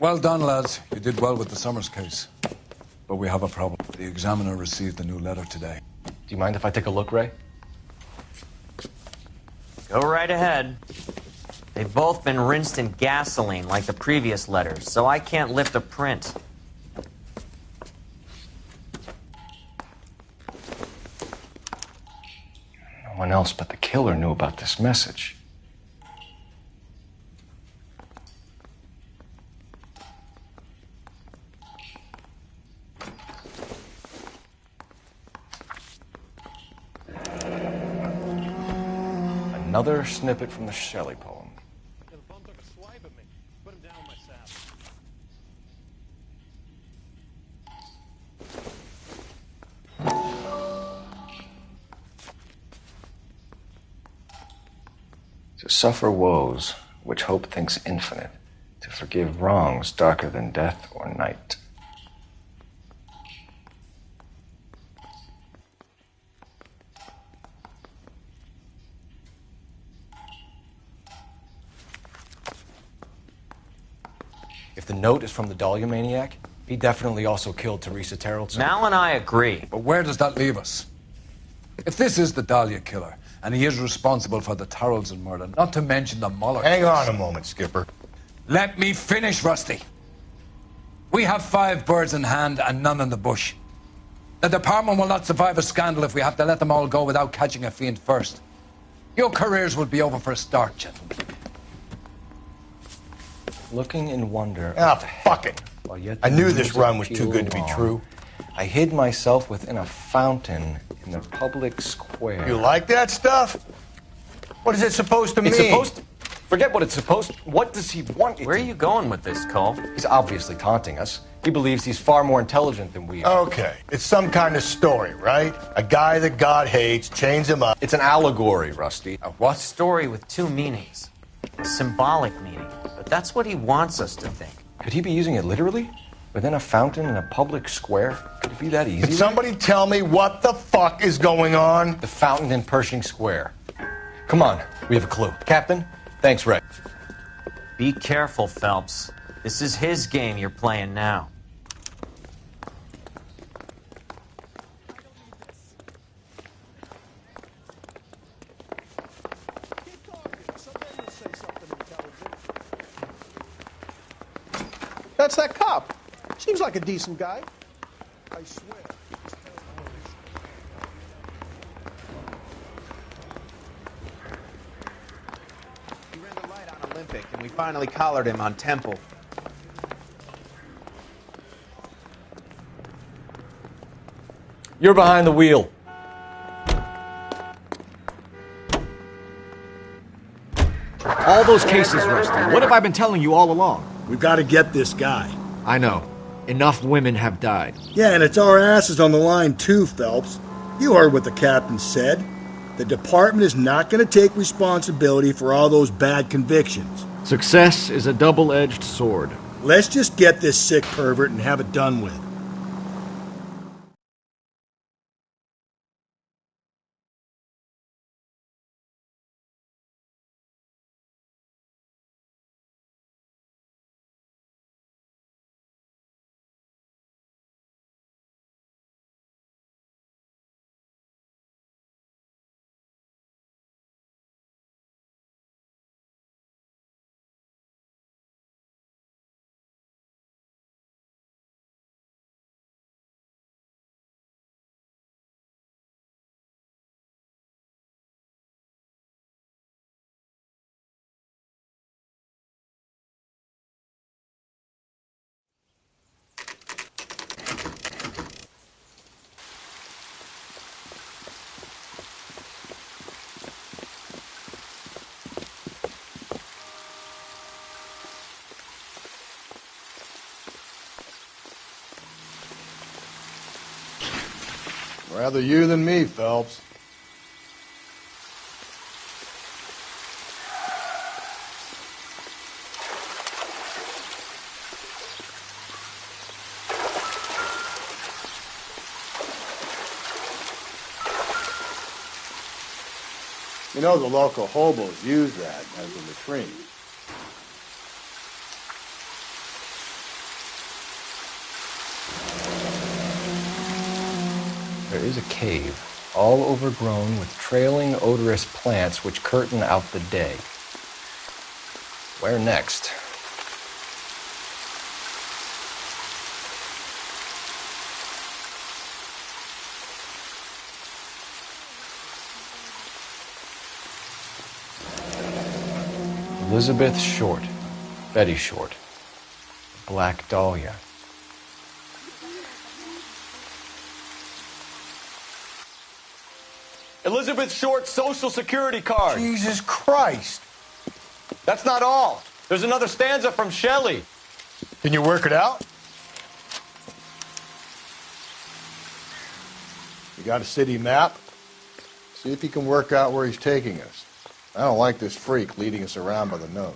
Well done, lads. You did well with the Summers case. But we have a problem. The examiner received a new letter today. Do you mind if I take a look, Ray? Go right ahead. They've both been rinsed in gasoline like the previous letters, so I can't lift a print. No one else but the killer knew about this message. Another snippet from the Shelley poem. The bum took a swipe at me. Put him down with my sap. To suffer woes which hope thinks infinite, to forgive wrongs darker than death or night. If the note is from the Dahlia maniac, he definitely also killed Teresa Terrellson. Mal and I agree. But where does that leave us? If this is the Dahlia killer, and he is responsible for the Tarrelson murder, not to mention the Muller Hang case. on a moment, Skipper. Let me finish, Rusty. We have 5 birds in hand and none in the bush. The department will not survive a scandal if we have to let them all go without catching a fiend first. Your careers will be over for a start, gentlemen. Looking in wonder. Ah, fuck it. While yet I the knew this music run was too pealed good to be on, true. I hid myself within a fountain in the public square. You like that stuff? What is it supposed to mean? It's supposed to... Forget what it's supposed to... What does he want it Where are to... you going with this, Cole? He's obviously taunting us. He believes he's far more intelligent than we are. Okay, it's some kind of story, right? A guy that God hates, chains him up. It's an allegory, Rusty. A what? Story with 2 meanings. A symbolic meaning. But that's what he wants us to think. Could he be using it literally? Within a fountain in a public square? Could it be that easy? Can somebody tell me what the fuck is going on? The fountain in Pershing Square. Come on, we have a clue. Captain, thanks, Ray. Be careful, Phelps. This is his game you're playing now. That's that cop. Seems like a decent guy. I swear. He ran the light on Olympic, and we finally collared him on Temple. You're behind the wheel. All those cases, Rusty. What have I been telling you all along? We've got to get this guy. I know. Enough women have died. Yeah, and it's our asses on the line too, Phelps. You heard what the captain said. The department is not going to take responsibility for all those bad convictions. Success is a double-edged sword. Let's just get this sick pervert and have it done with. Rather you than me, Phelps. You know, the local hobos use that as a latrine. There is a cave, all overgrown with trailing, odorous plants which curtain out the day. Where next? Elizabeth Short, Betty Short, Black Dahlia. Elizabeth Short's Social Security card. Jesus Christ. That's not all. There's another stanza from Shelley. Can you work it out? You got a city map? See if you can work out where he's taking us. I don't like this freak leading us around by the nose.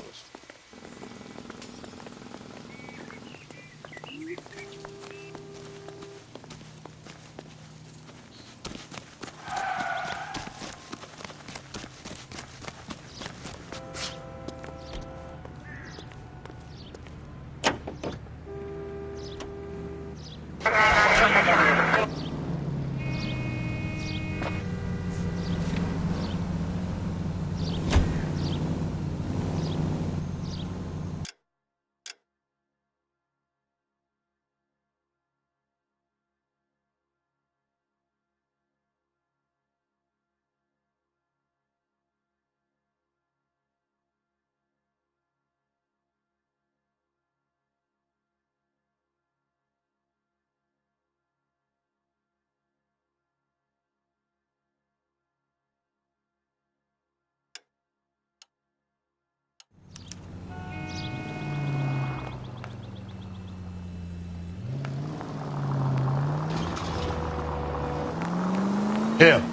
Him.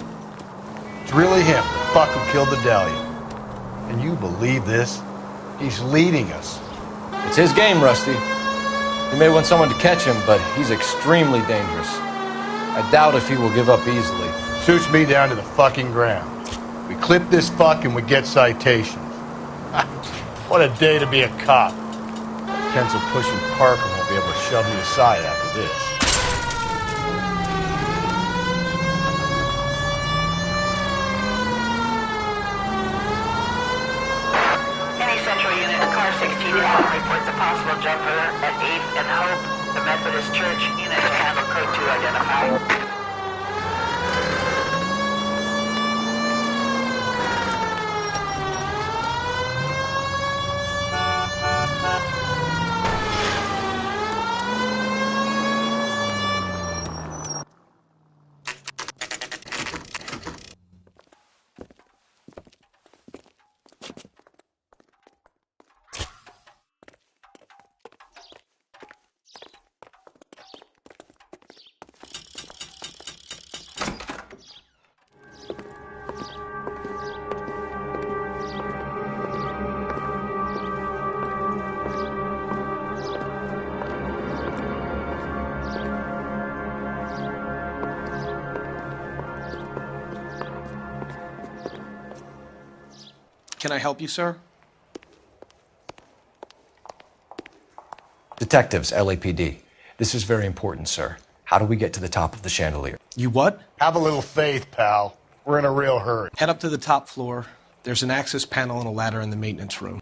It's really him, the fuck who killed the Dahlia. Can you believe this? He's leading us. It's his game, Rusty. He may want someone to catch him, but he's extremely dangerous. I doubt if he will give up easily. Shoots me down to the fucking ground. We clip this fuck and we get citations. What a day to be a cop. Pencil pushing Parker won't be able to shove me aside after this. Reports a possible jumper at 8th and Hope. The Methodist Church unit to handle code 2 identified. Can I help you, sir? Detectives, LAPD. This is very important, sir. How do we get to the top of the chandelier? You what? Have a little faith, pal. We're in a real hurry. Head up to the top floor. There's an access panel and a ladder in the maintenance room.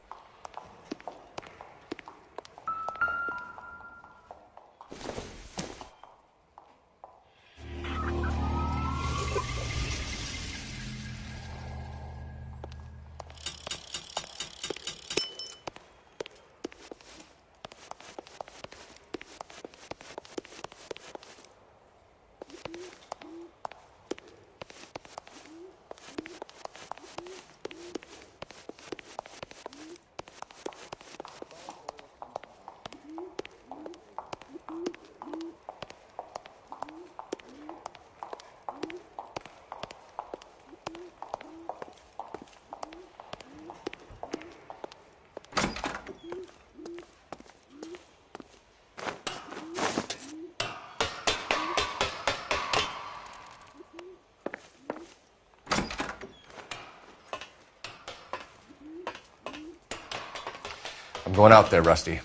I'm going out there, Rusty.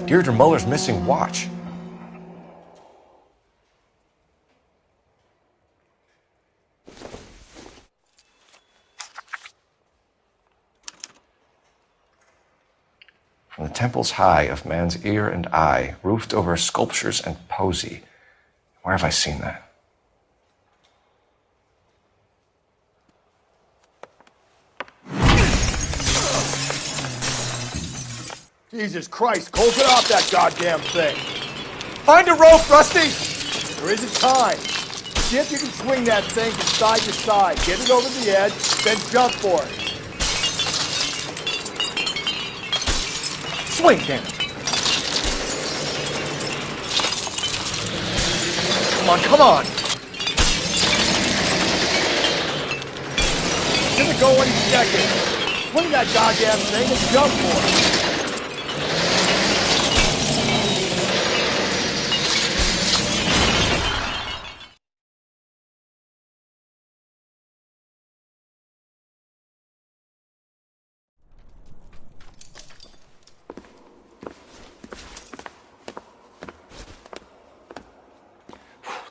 Deirdre Muller's missing watch. From the temples high of man's ear and eye, roofed over sculptures and poesy. Where have I seen that? Jesus Christ, Cole, get off that goddamn thing. Find a rope, Rusty! There isn't time. See if you can swing that thing from side to side. Get it over the edge, then jump for it. Swing, damn it. Come on, come on. It's gonna go any second. Swing that goddamn thing and jump for it.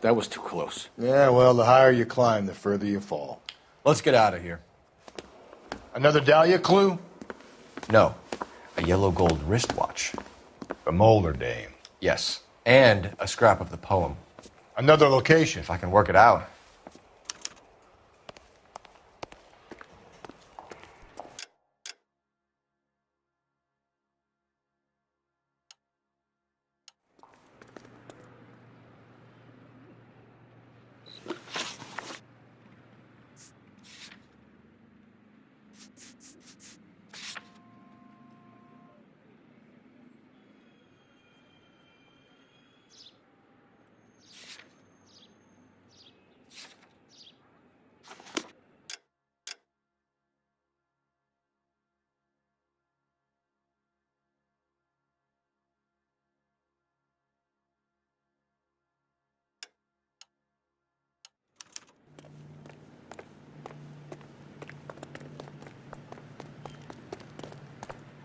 That was too close. Yeah, well, the higher you climb, the further you fall. Let's get out of here. Another Dahlia clue? No, a yellow gold wristwatch. The Molar dame. Yes, and a scrap of the poem. Another location. If I can work it out.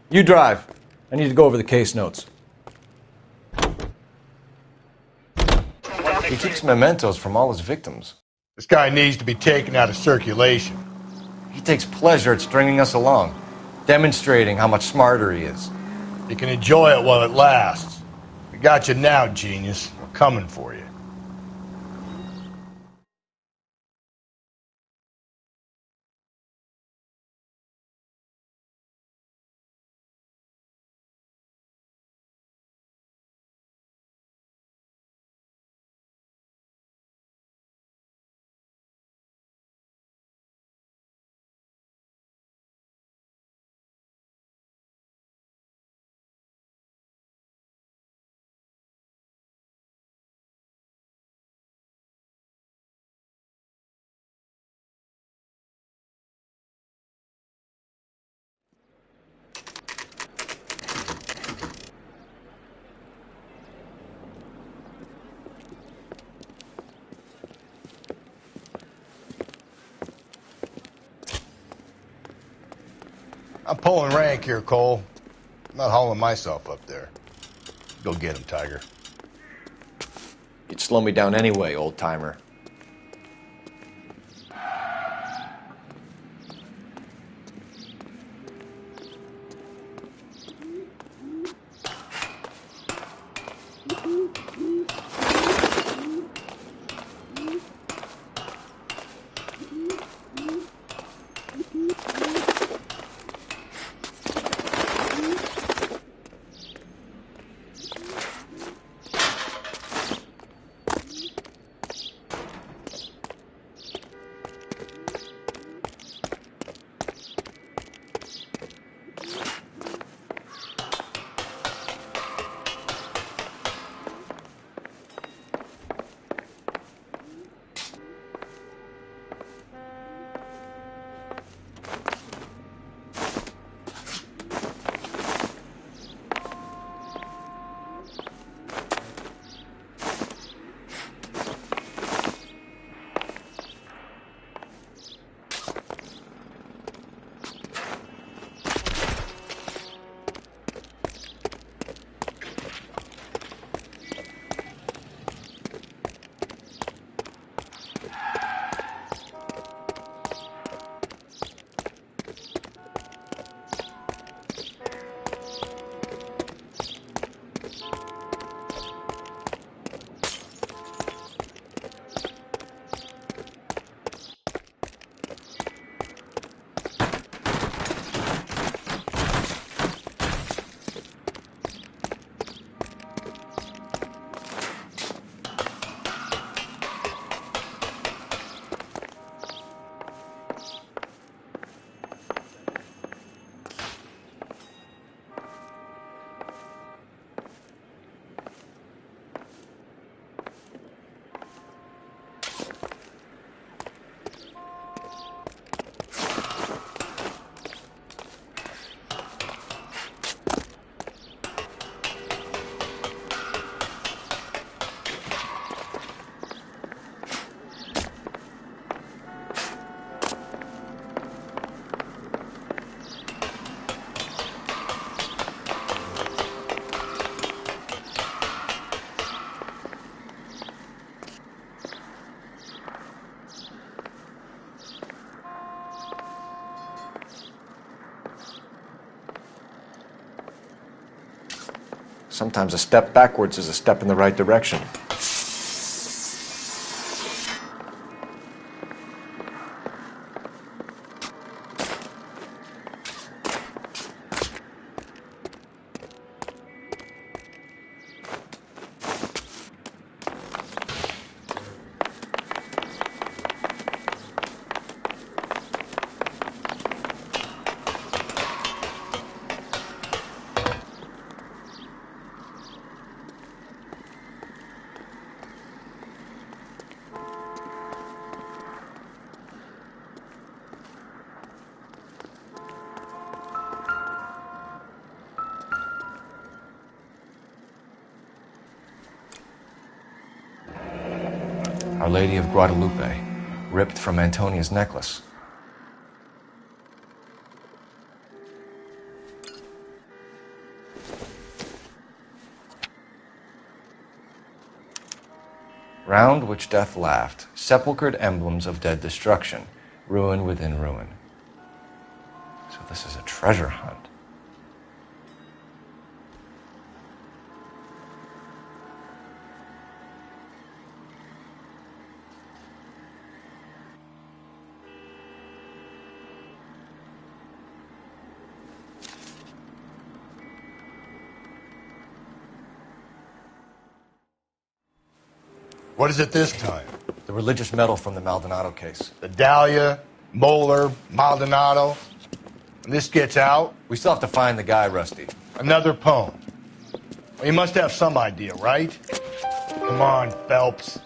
You drive. I need to go over the case notes. He keeps mementos from all his victims. This guy needs to be taken out of circulation. He takes pleasure at stringing us along, demonstrating how much smarter he is. You can enjoy it while it lasts. We got you now, genius. We're coming for you. I'm pulling rank here, Cole. I'm not hauling myself up there. Go get him, Tiger. You'd slow me down anyway, old-timer. Sometimes a step backwards is a step in the right direction. Our Lady of Guadalupe, ripped from Antonia's necklace. Round which death laughed, sepulchred emblems of dead destruction, ruin within ruin. So this is a treasure hunt. What is it this time? The religious medal from the Maldonado case. The Dahlia, Moeller, Maldonado. When this gets out, We still have to find the guy, Rusty. another poem. Well, you must have some idea, right? Come on, Phelps.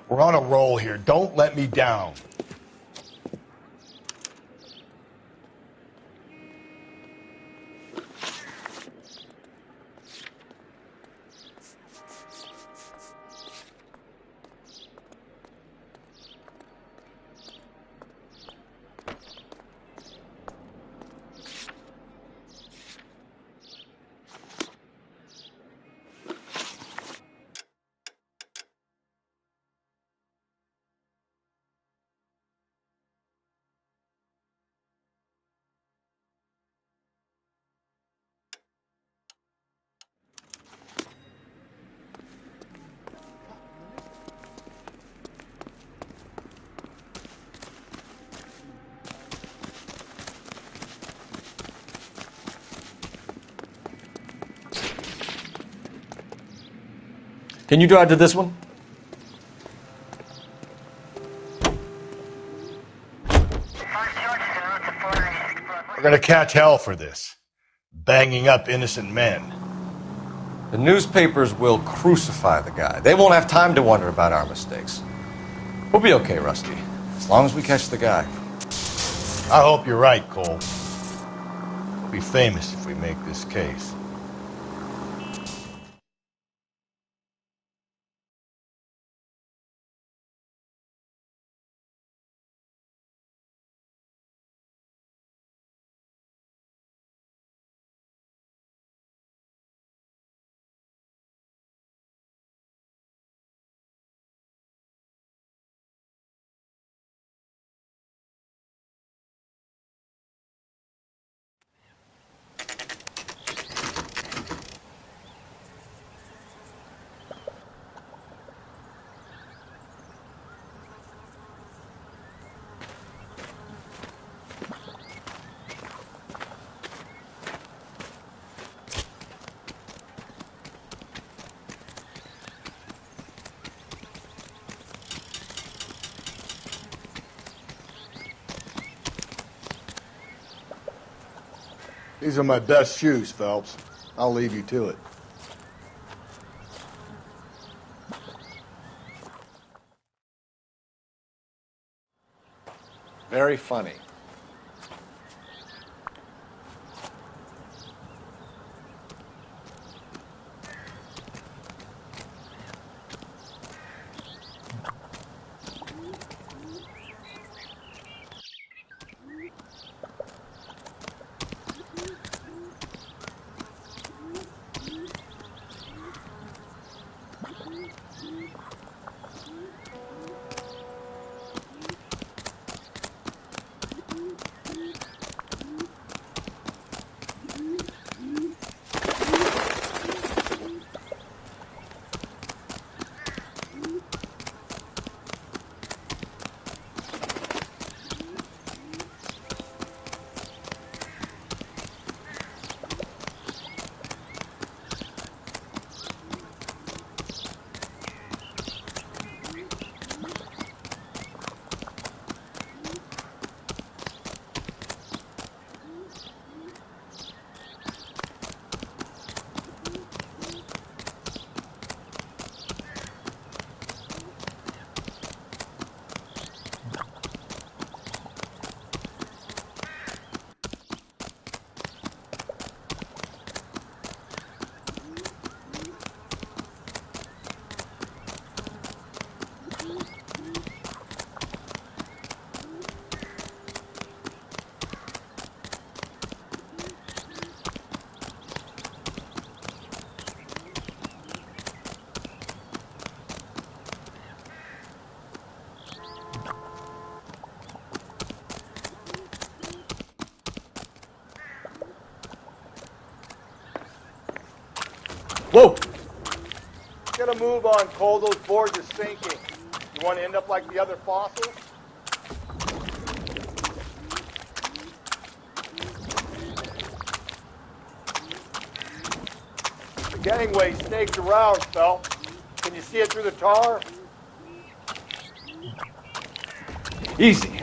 We're on a roll here. Don't let me down. Can you drive to this one? We're gonna catch hell for this. Banging up innocent men. The newspapers will crucify the guy. They won't have time to wonder about our mistakes. We'll be okay, Rusty, as long as we catch the guy. I hope you're right, Cole. We'll be famous if we make this case. These are my best shoes, Phelps. I'll leave you to it. Very funny. Whoa! Get a move on, Cole. Those boards are sinking. You want to end up like the other fossils? The gangway snakes around, Phelps. Can you see it through the tar? Easy.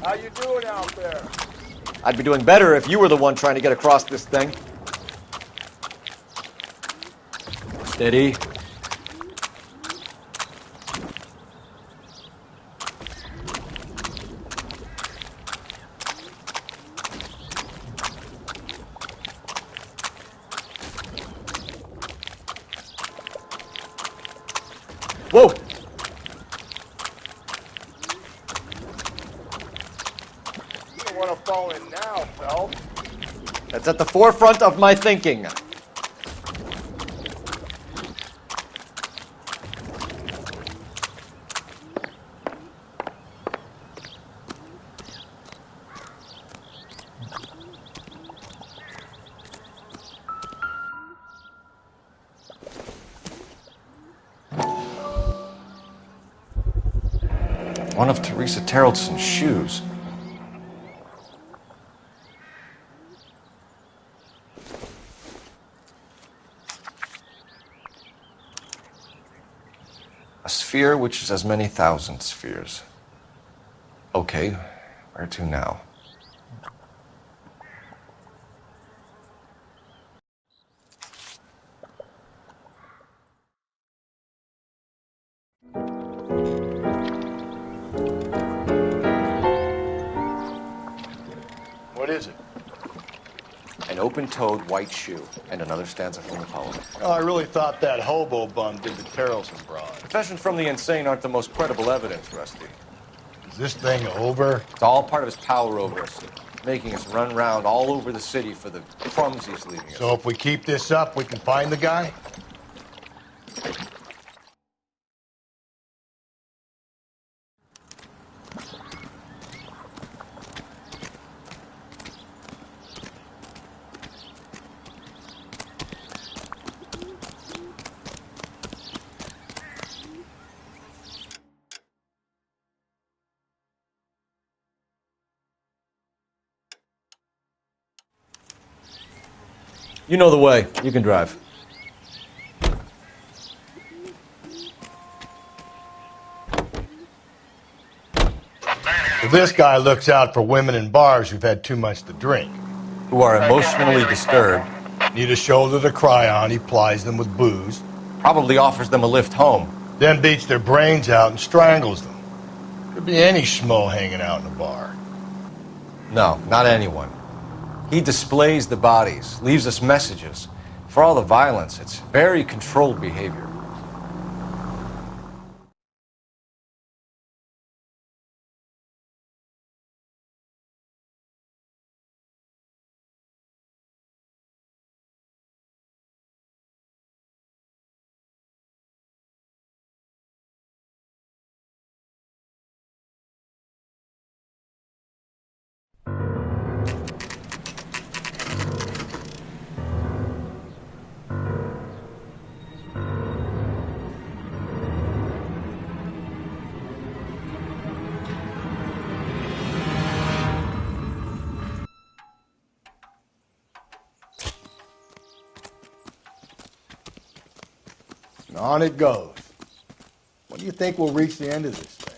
How you doing out there? I'd be doing better if you were the one trying to get across this thing. Steady. Whoa! You don't want to fall in now, Phelps. That's at the forefront of my thinking. One of Teresa Terreldson's shoes. A sphere which is as many thousand spheres. Okay, where to now? What is it? An open-toed white shoe, and another stanza from the poem. Oh, I really thought that hobo bum did the Terrelson broad. Confessions from the insane aren't the most credible evidence, Rusty. Is this thing over? It's all part of his power over us, making us run around all over the city for the crumbs he's leaving us. So if we keep this up, we can find the guy? You know the way. You can drive. Well, this guy looks out for women in bars who've had too much to drink. Who are emotionally disturbed. Need a shoulder to cry on, he plies them with booze. Probably offers them a lift home. Then beats their brains out and strangles them. Could be any schmo hanging out in a bar. No, not anyone. He displays the bodies, leaves us messages. For all the violence, it's very controlled behavior. And on it goes. When do you think we'll reach the end of this thing?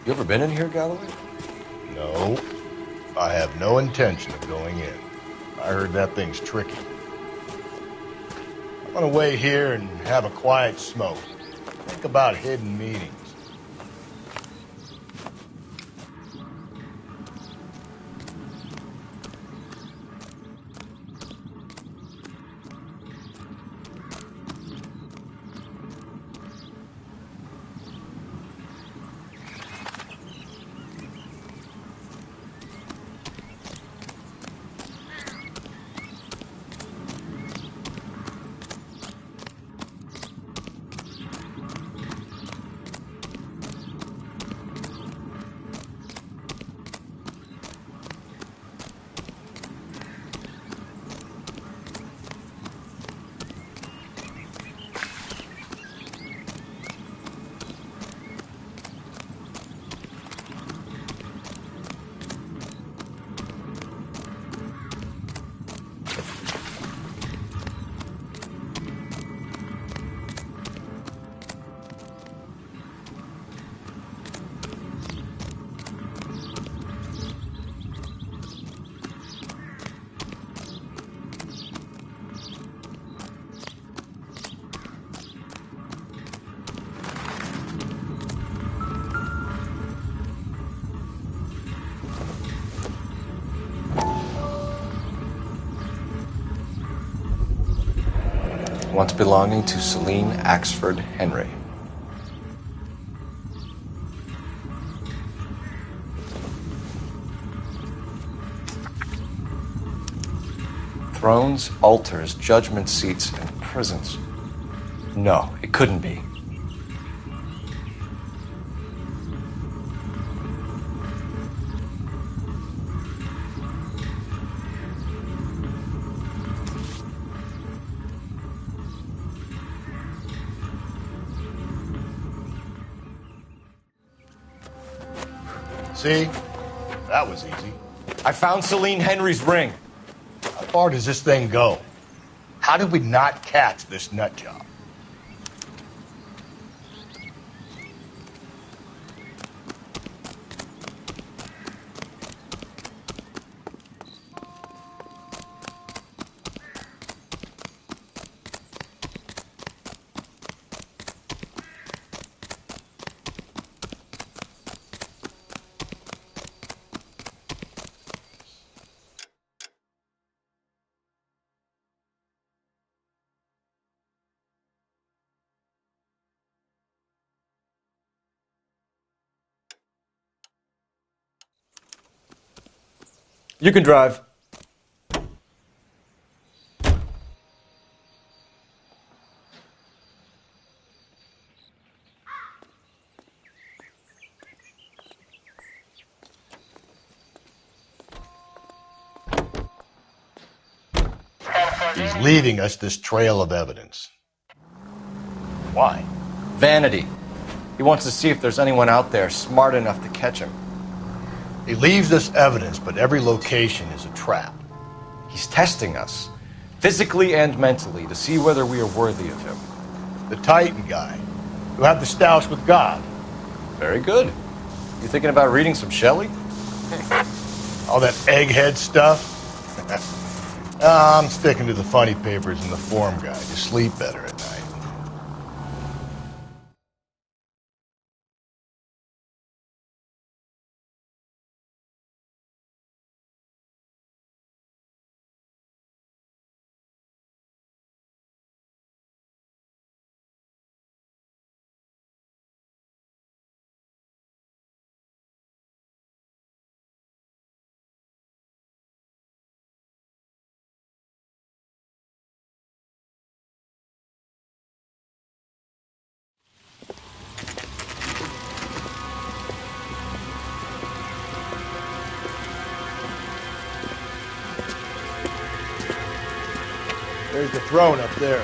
You ever been in here, Galloway? No. I have no intention of going in. I heard that thing's tricky. I'm gonna wait here and have a quiet smoke. Think about hidden meetings. once belonging to Celine Axford Henry. Thrones, altars, judgment seats, and prisons. No, it couldn't be. See? That was easy. I found Celine Henry's ring. How far does this thing go? How did we not catch this nut job? You can drive. He's leaving us this trail of evidence. Why? Vanity. He wants to see if there's anyone out there smart enough to catch him. He leaves us evidence, but every location is a trap. He's testing us, physically and mentally, to see whether we are worthy of him. The Titan guy, who had the stoush with God. Very good. You thinking about reading some Shelley? All that egghead stuff? I'm sticking to the funny papers and the form guide. You sleep better at night. There's the throne up there.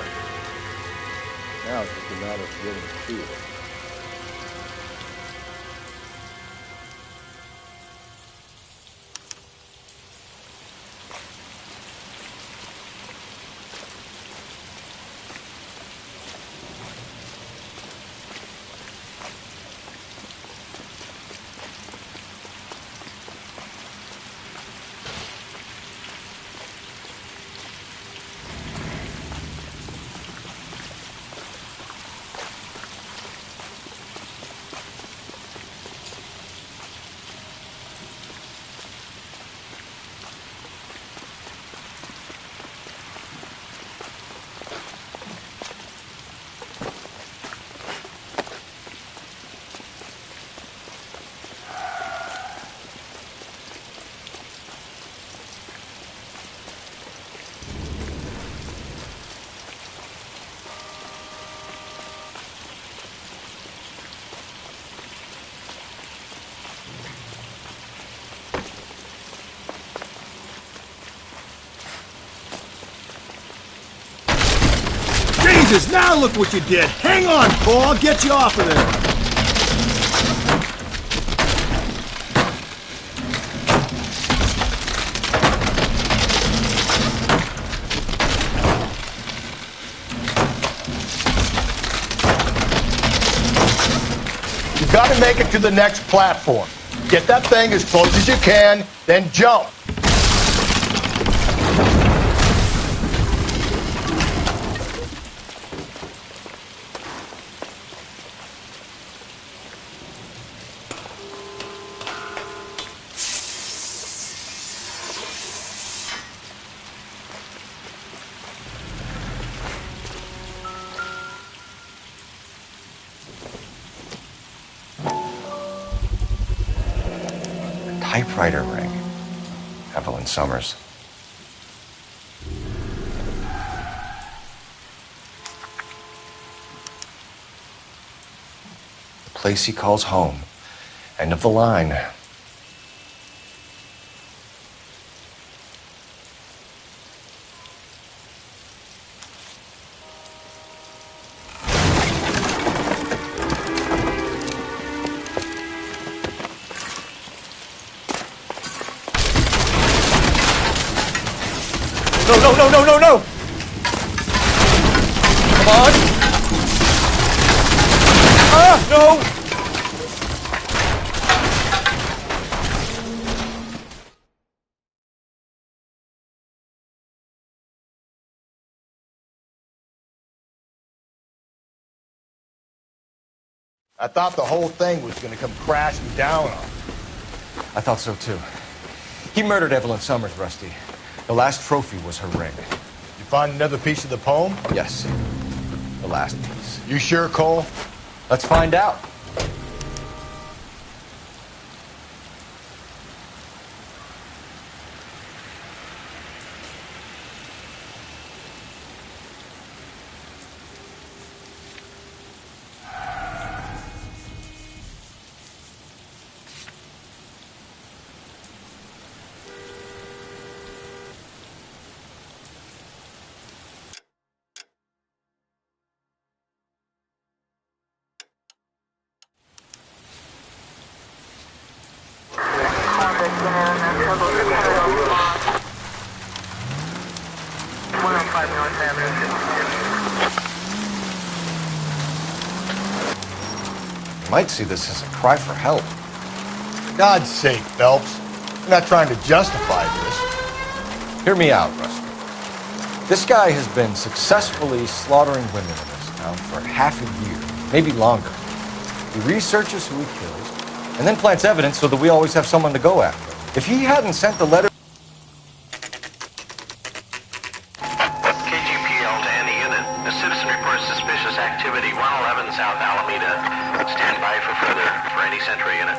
Now it's just a matter of getting to it. Jesus, now look what you did! Hang on, Cole, I'll get you off of there! You've got to make it to the next platform. Get that thing as close as you can, then jump. typewriter ring. Evelyn Summers. The place he calls home. End of the line. No! Come on! Ah, no! I thought the whole thing was gonna come crashing down on him. I thought so too. He murdered Evelyn Summers, Rusty. The last trophy was her ring. You find another piece of the poem? Yes. The last piece. You sure, Cole? Let's find out. You might see this as a cry for help. For God's sake, Phelps. I'm not trying to justify this. Hear me out, Rusty. This guy has been successfully slaughtering women in this town for half a year, maybe longer. He researches who he kills, and then plants evidence so that we always have someone to go after. If he hadn't sent the letter... KGPL to any unit. A citizen reports suspicious activity 111 South Alameda. Stand by for any Central unit.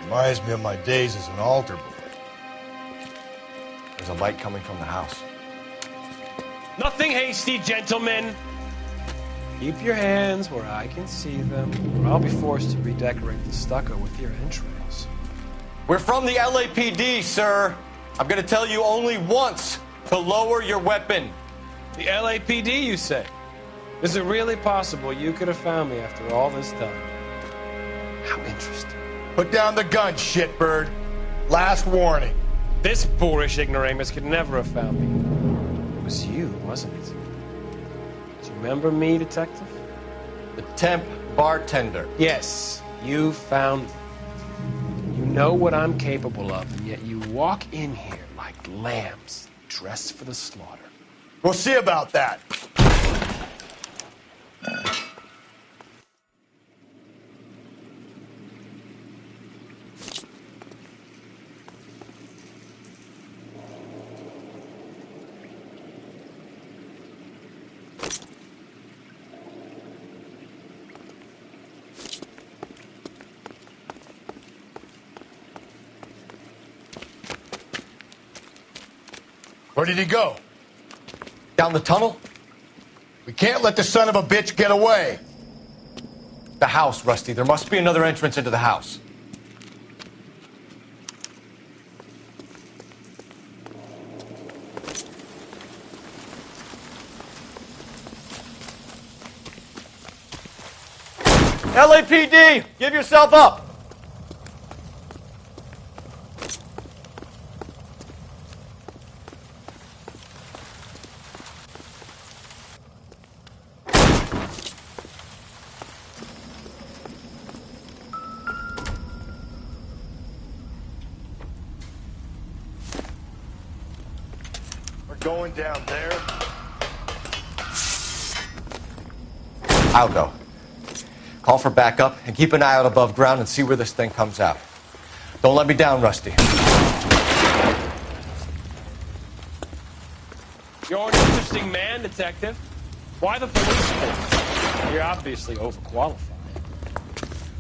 Reminds me of my days as an altar boy. There's a light coming from the house. Nothing hasty, gentlemen. Keep your hands where I can see them, or I'll be forced to redecorate the stucco with your entrails. We're from the LAPD, sir. I'm gonna tell you only once to lower your weapon. The LAPD, you say? Is it really possible you could have found me after all this time? How interesting. Put down the gun, shitbird. Last warning. This boorish ignoramus could never have found me. It was you, wasn't it? Do you remember me, detective? The temp bartender. Yes, you found me. You know what I'm capable of, and yet you walk in here like lambs dressed for the slaughter. We'll see about that. Where did he go? Down the tunnel? We can't let the son of a bitch get away. The house, Rusty. There must be another entrance into the house. LAPD, give yourself up. We're going down there. I'll go. Call for backup and keep an eye out above ground and see where this thing comes out. Don't let me down, Rusty. You're an interesting man, Detective. Why the police force? You're obviously overqualified.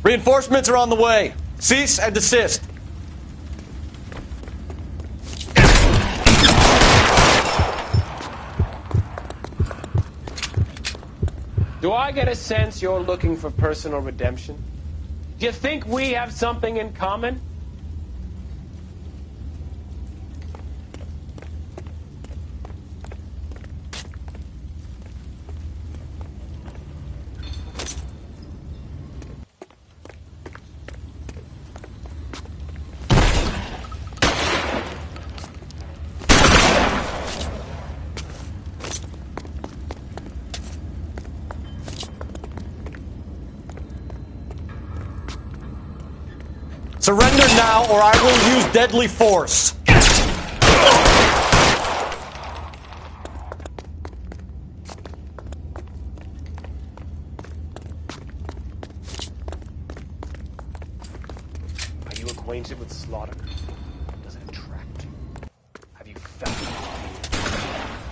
Reinforcements are on the way. Cease and desist. Do I get a sense you're looking for personal redemption? Do you think we have something in common? Surrender now, or I will use deadly force. Are you acquainted with slaughter? Does it attract you? Have you felt it?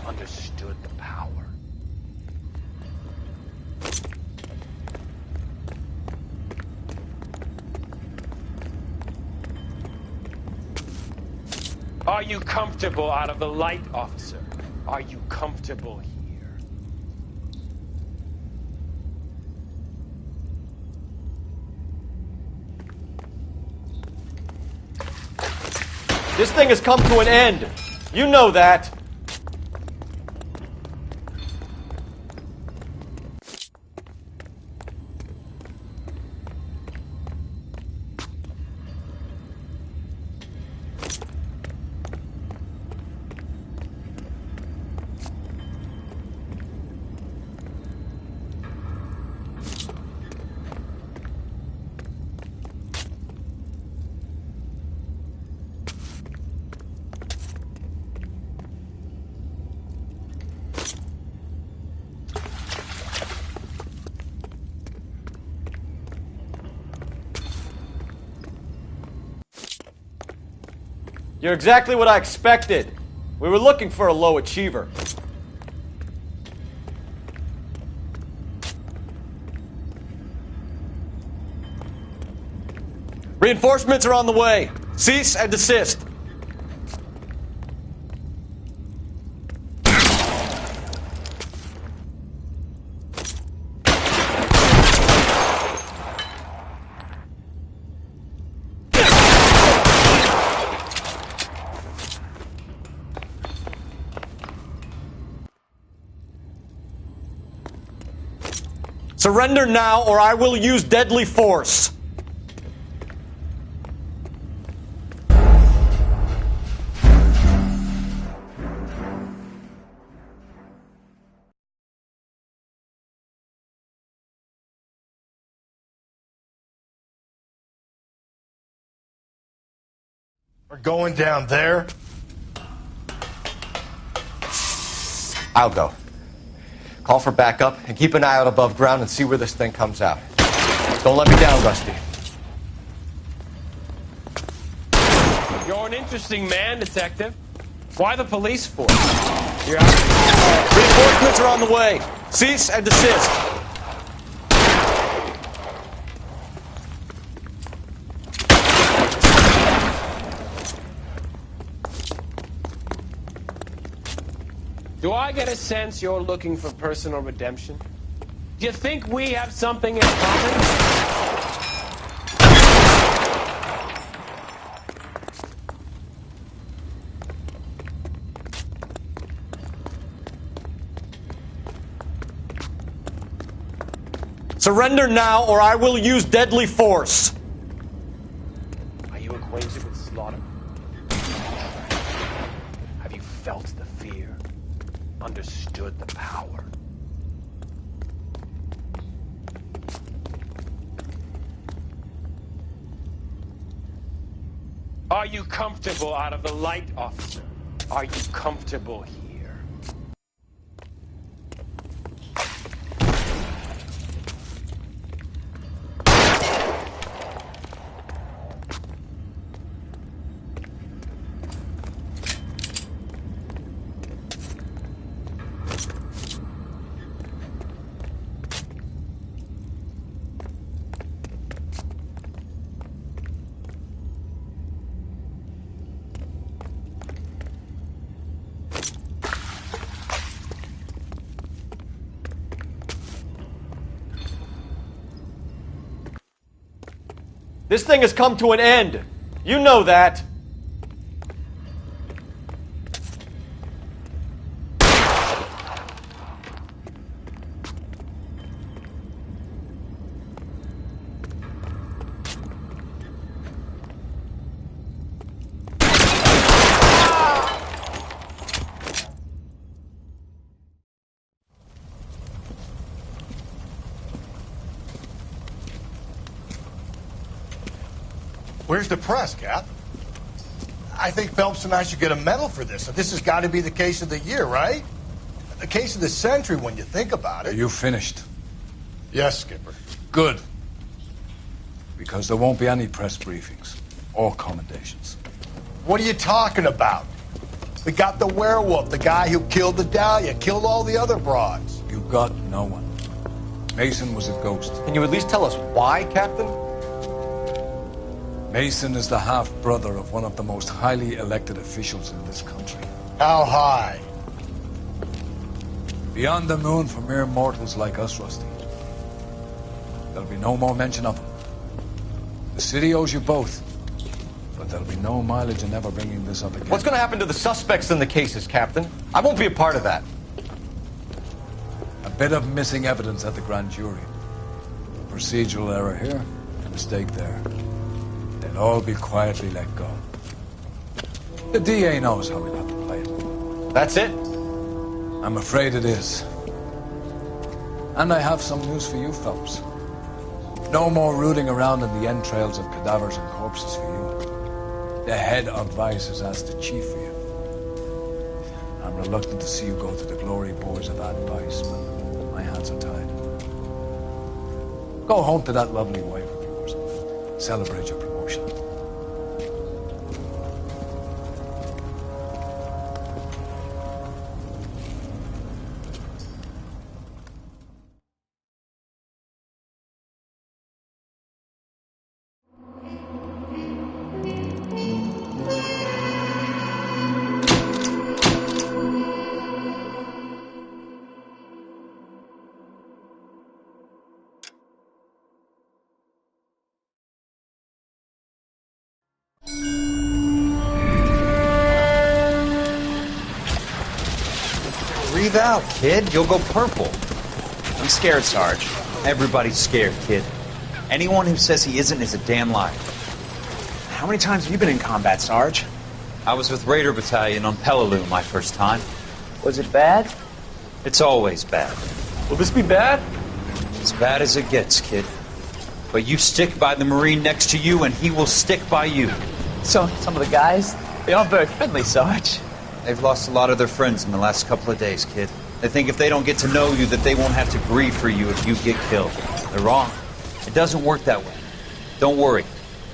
Understood the power? Are you comfortable out of the light, officer? Are you comfortable here? This thing has come to an end. You know that. You're exactly what I expected. We were looking for a low achiever. Reinforcements are on the way. Cease and desist. Surrender now, or I will use deadly force. We're going down there. I'll go. Call for backup and keep an eye out above ground and see where this thing comes out. Don't let me down, Rusty. You're an interesting man, Detective. Why the police force? You're Reinforcements are on the way. Cease and desist. Do I get a sense you're looking for personal redemption? Do you think we have something in common? Surrender now, or I will use deadly force. Are you acquainted with slaughter? Have you felt the fear? Understood the power? Are you comfortable out of the light, officer? Are you comfortable here? This thing has come to an end. You know that. Where's the press, Cap? I think Phelps and I should get a medal for this. This has got to be the case of the year, right? The case of the century when you think about it. Are you finished? Yes, Skipper. Good. Because there won't be any press briefings or commendations. What are you talking about? We got the werewolf, the guy who killed the Dahlia, killed all the other broads. You got no one. Mason was a ghost. Can you at least tell us why, Captain? Mason is the half-brother of one of the most highly elected officials in this country. How high? Beyond the moon for mere mortals like us, Rusty. There'll be no more mention of him. The city owes you both. But there'll be no mileage in ever bringing this up again. What's going to happen to the suspects in the cases, Captain? I won't be a part of that. A bit of missing evidence at the grand jury. Procedural error here, a mistake there. They'll all be quietly let go. The DA knows how we'll have to play it. That's it? I'm afraid it is. And I have some news for you, Phelps. No more rooting around in the entrails of cadavers and corpses for you. The head of Vice has asked the chief for you. I'm reluctant to see you go to the glory boards of advice, but my hands are tied. Go home to that lovely wife of yours. Celebrate your promotion. Breathe out, kid. You'll go purple. I'm scared, Sarge. Everybody's scared, kid. Anyone who says he isn't is a damn liar. How many times have you been in combat, Sarge? I was with Raider Battalion on Peleliu my first time. Was it bad? It's always bad. Will this be bad? As bad as it gets, kid. But you stick by the Marine next to you, and he will stick by you. So, some of the guys, they aren't very friendly, Sarge. They've lost a lot of their friends in the last couple of days, kid. They think if they don't get to know you, that they won't have to grieve for you if you get killed. They're wrong. It doesn't work that way. Don't worry.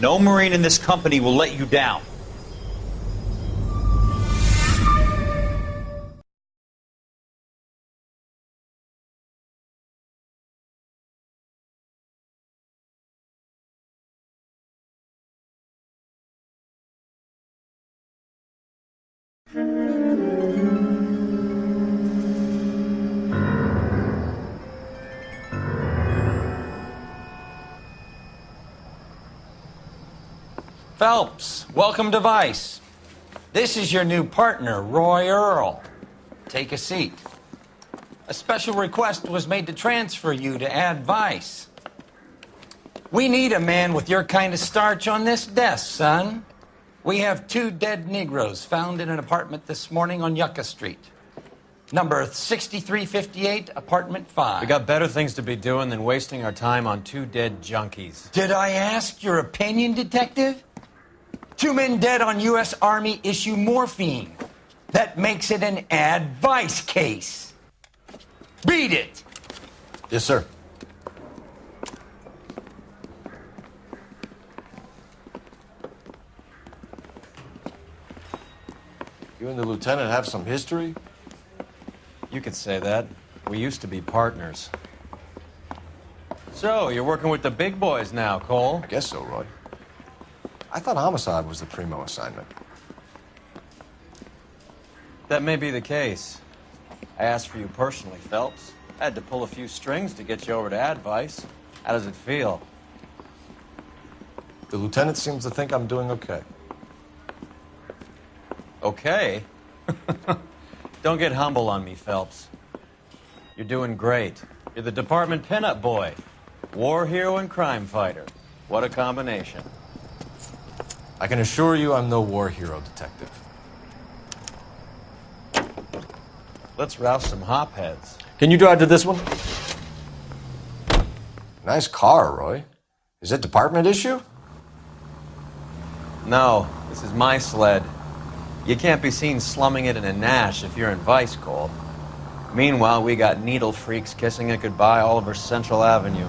No Marine in this company will let you down. Phelps, welcome to Vice. This is your new partner, Roy Earl. Take a seat. A special request was made to transfer you to Ad Vice. We need a man with your kind of starch on this desk, son. We have 2 dead Negroes found in an apartment this morning on Yucca Street. Number 6358, apartment 5. We got better things to be doing than wasting our time on 2 dead junkies. Did I ask your opinion, detective? 2 men dead on U.S. Army issue morphine. That makes it an Ad Vice case. Beat it! Yes, sir. You and the lieutenant have some history? You could say that. We used to be partners. So, you're working with the big boys now, Cole? I guess so, Roy. I thought homicide was the primo assignment. That may be the case. I asked for you personally, Phelps. I had to pull a few strings to get you over to Ad Vice. How does it feel? The lieutenant seems to think I'm doing okay. Okay? Don't get humble on me, Phelps. You're doing great. You're the department pinup boy. War hero and crime fighter. What a combination. I can assure you I'm no war hero, detective. Let's rouse some hopheads. Can you drive to this one? Nice car, Roy. Is it department issue? No, this is my sled. You can't be seen slumming it in a Nash if you're in Vice, Cole. Meanwhile, we got needle freaks kissing it goodbye all over Central Avenue.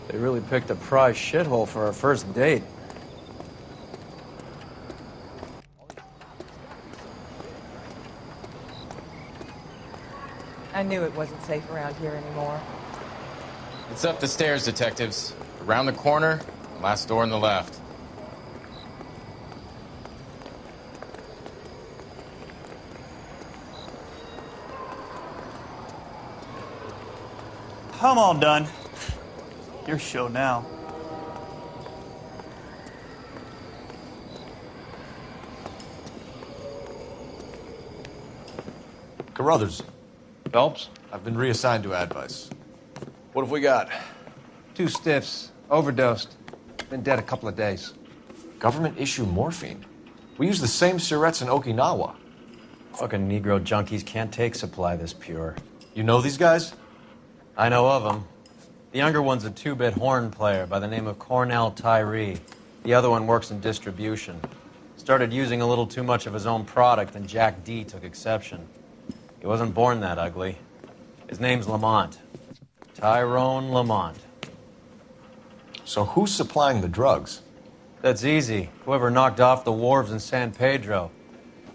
They really picked a prize shithole for our first date. I knew it wasn't safe around here anymore. It's up the stairs, detectives. Around the corner, last door on the left. I'm all done. Your show now. Carruthers. Phelps? I've been reassigned to Ad Vice. What have we got? 2 stiffs. Overdosed. Been dead a couple of days. Government issue morphine. We use the same syrettes in Okinawa. Fucking Negro junkies can't take supply this pure. You know these guys? I know of them. The younger one's a 2-bit horn player by the name of Cornell Tyree. The other one works in distribution. Started using a little too much of his own product, and Jack D took exception. He wasn't born that ugly. His name's Lamont. Tyrone Lamont. So who's supplying the drugs? That's easy. Whoever knocked off the wharves in San Pedro.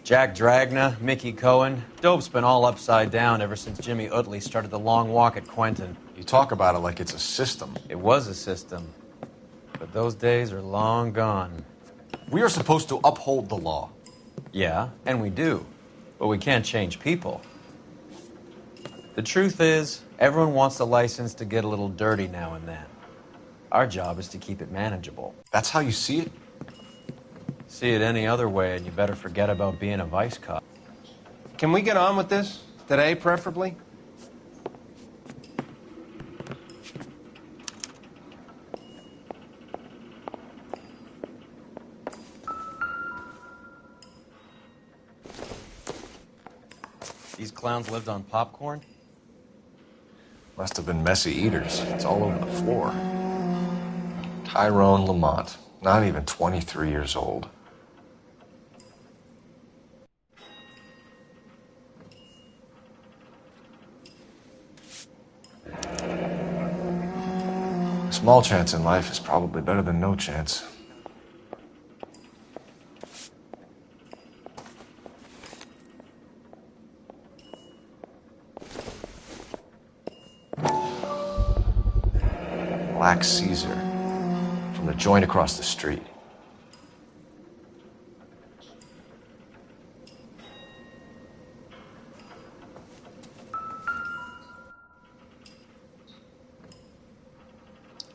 Jack Dragna, Mickey Cohen. Dope's been all upside down ever since Jimmy Utley started the long walk at Quentin. You talk about it like it's a system. It was a system. But those days are long gone. We are supposed to uphold the law. Yeah, and we do. But we can't change people. The truth is, everyone wants the license to get a little dirty now and then. Our job is to keep it manageable. That's how you see it? See it any other way, and you better forget about being a vice cop. Can we get on with this? Today, preferably? These clowns lived on popcorn? Must have been messy eaters. It's all over the floor. Tyrone Lamont, not even 23 years old. Small chance in life is probably better than no chance. Black Caesar from the joint across the street.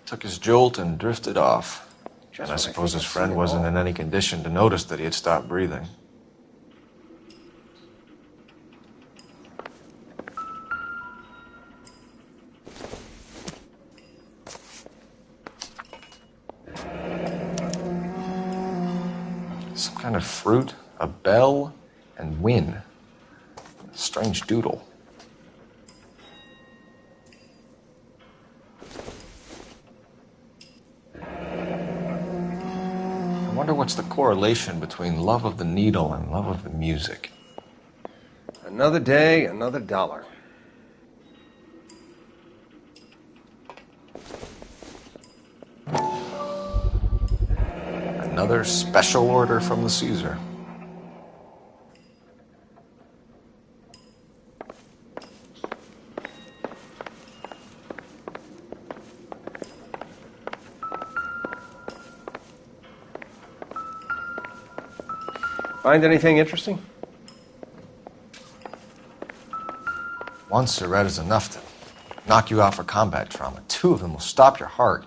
Took his jolt and drifted off. And I suppose his friend wasn't in any condition to notice that he had stopped breathing. Some kind of fruit, a bell, and win. Strange doodle. I wonder what's the correlation between love of the needle and love of the music. Another day, another dollar. Another special order from the Caesar. Find anything interesting? One Surette is enough to knock you out for combat trauma. Two of them will stop your heart.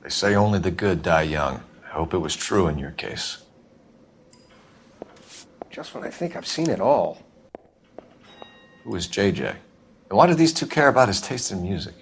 They say only the good die young. I hope it was true in your case. Just when I think I've seen it all. Who is JJ? And why do these two care about his taste in music?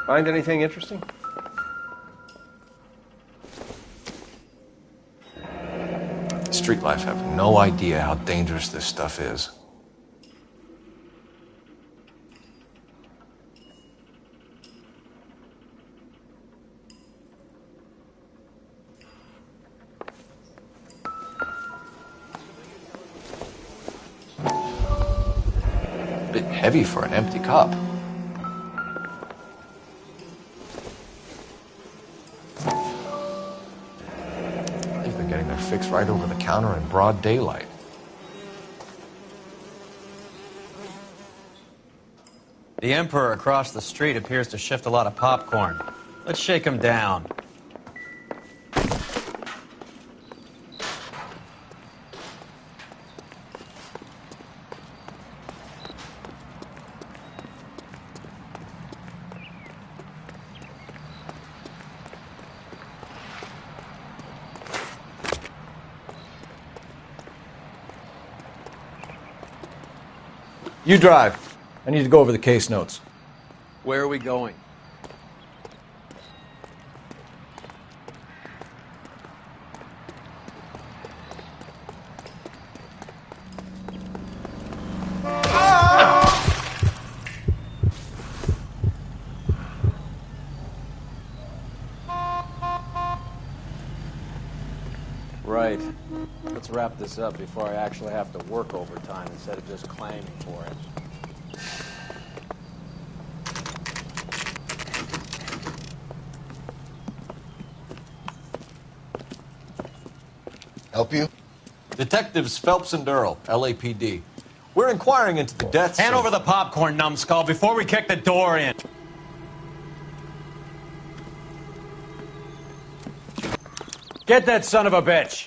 Find anything interesting? Street life have no idea how dangerous this stuff is. A bit heavy for an empty cup. Fixed right over the counter in broad daylight. The Emperor across the street appears to shift a lot of popcorn. Let's shake him down. You drive. I need to go over the case notes. Where are we going? Right. Let's wrap this up before I actually have to work overtime instead of just claiming for it. Help you? Detectives Phelps and Durrell, LAPD. We're inquiring into the deaths Hand of... over the popcorn, numbskull, before we kick the door in. Get that son of a bitch!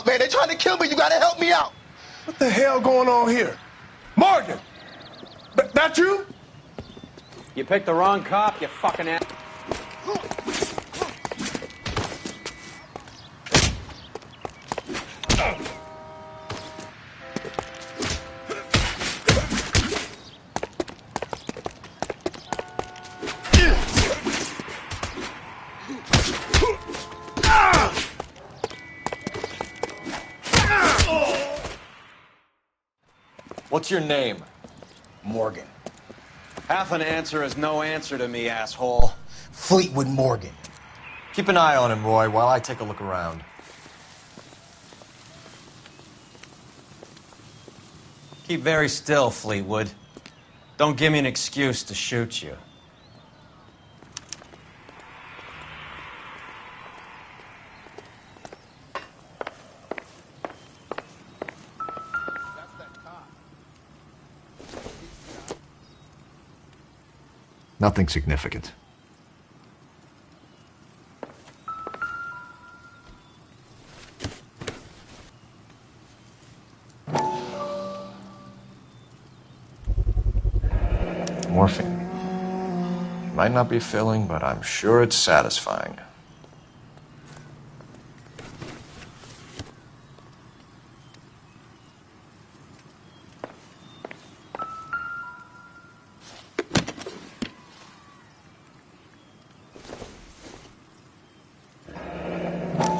out, man. They're trying to kill me. You gotta help me out. What the hell going on here? Morgan! That you? You picked the wrong cop, you fucking ass. What's your name? Morgan. Half an answer is no answer to me, asshole. Fleetwood Morgan. Keep an eye on him, Roy, while I take a look around. Keep very still, Fleetwood. Don't give me an excuse to shoot you. Nothing significant. Morphine. Might not be filling, but I'm sure it's satisfying.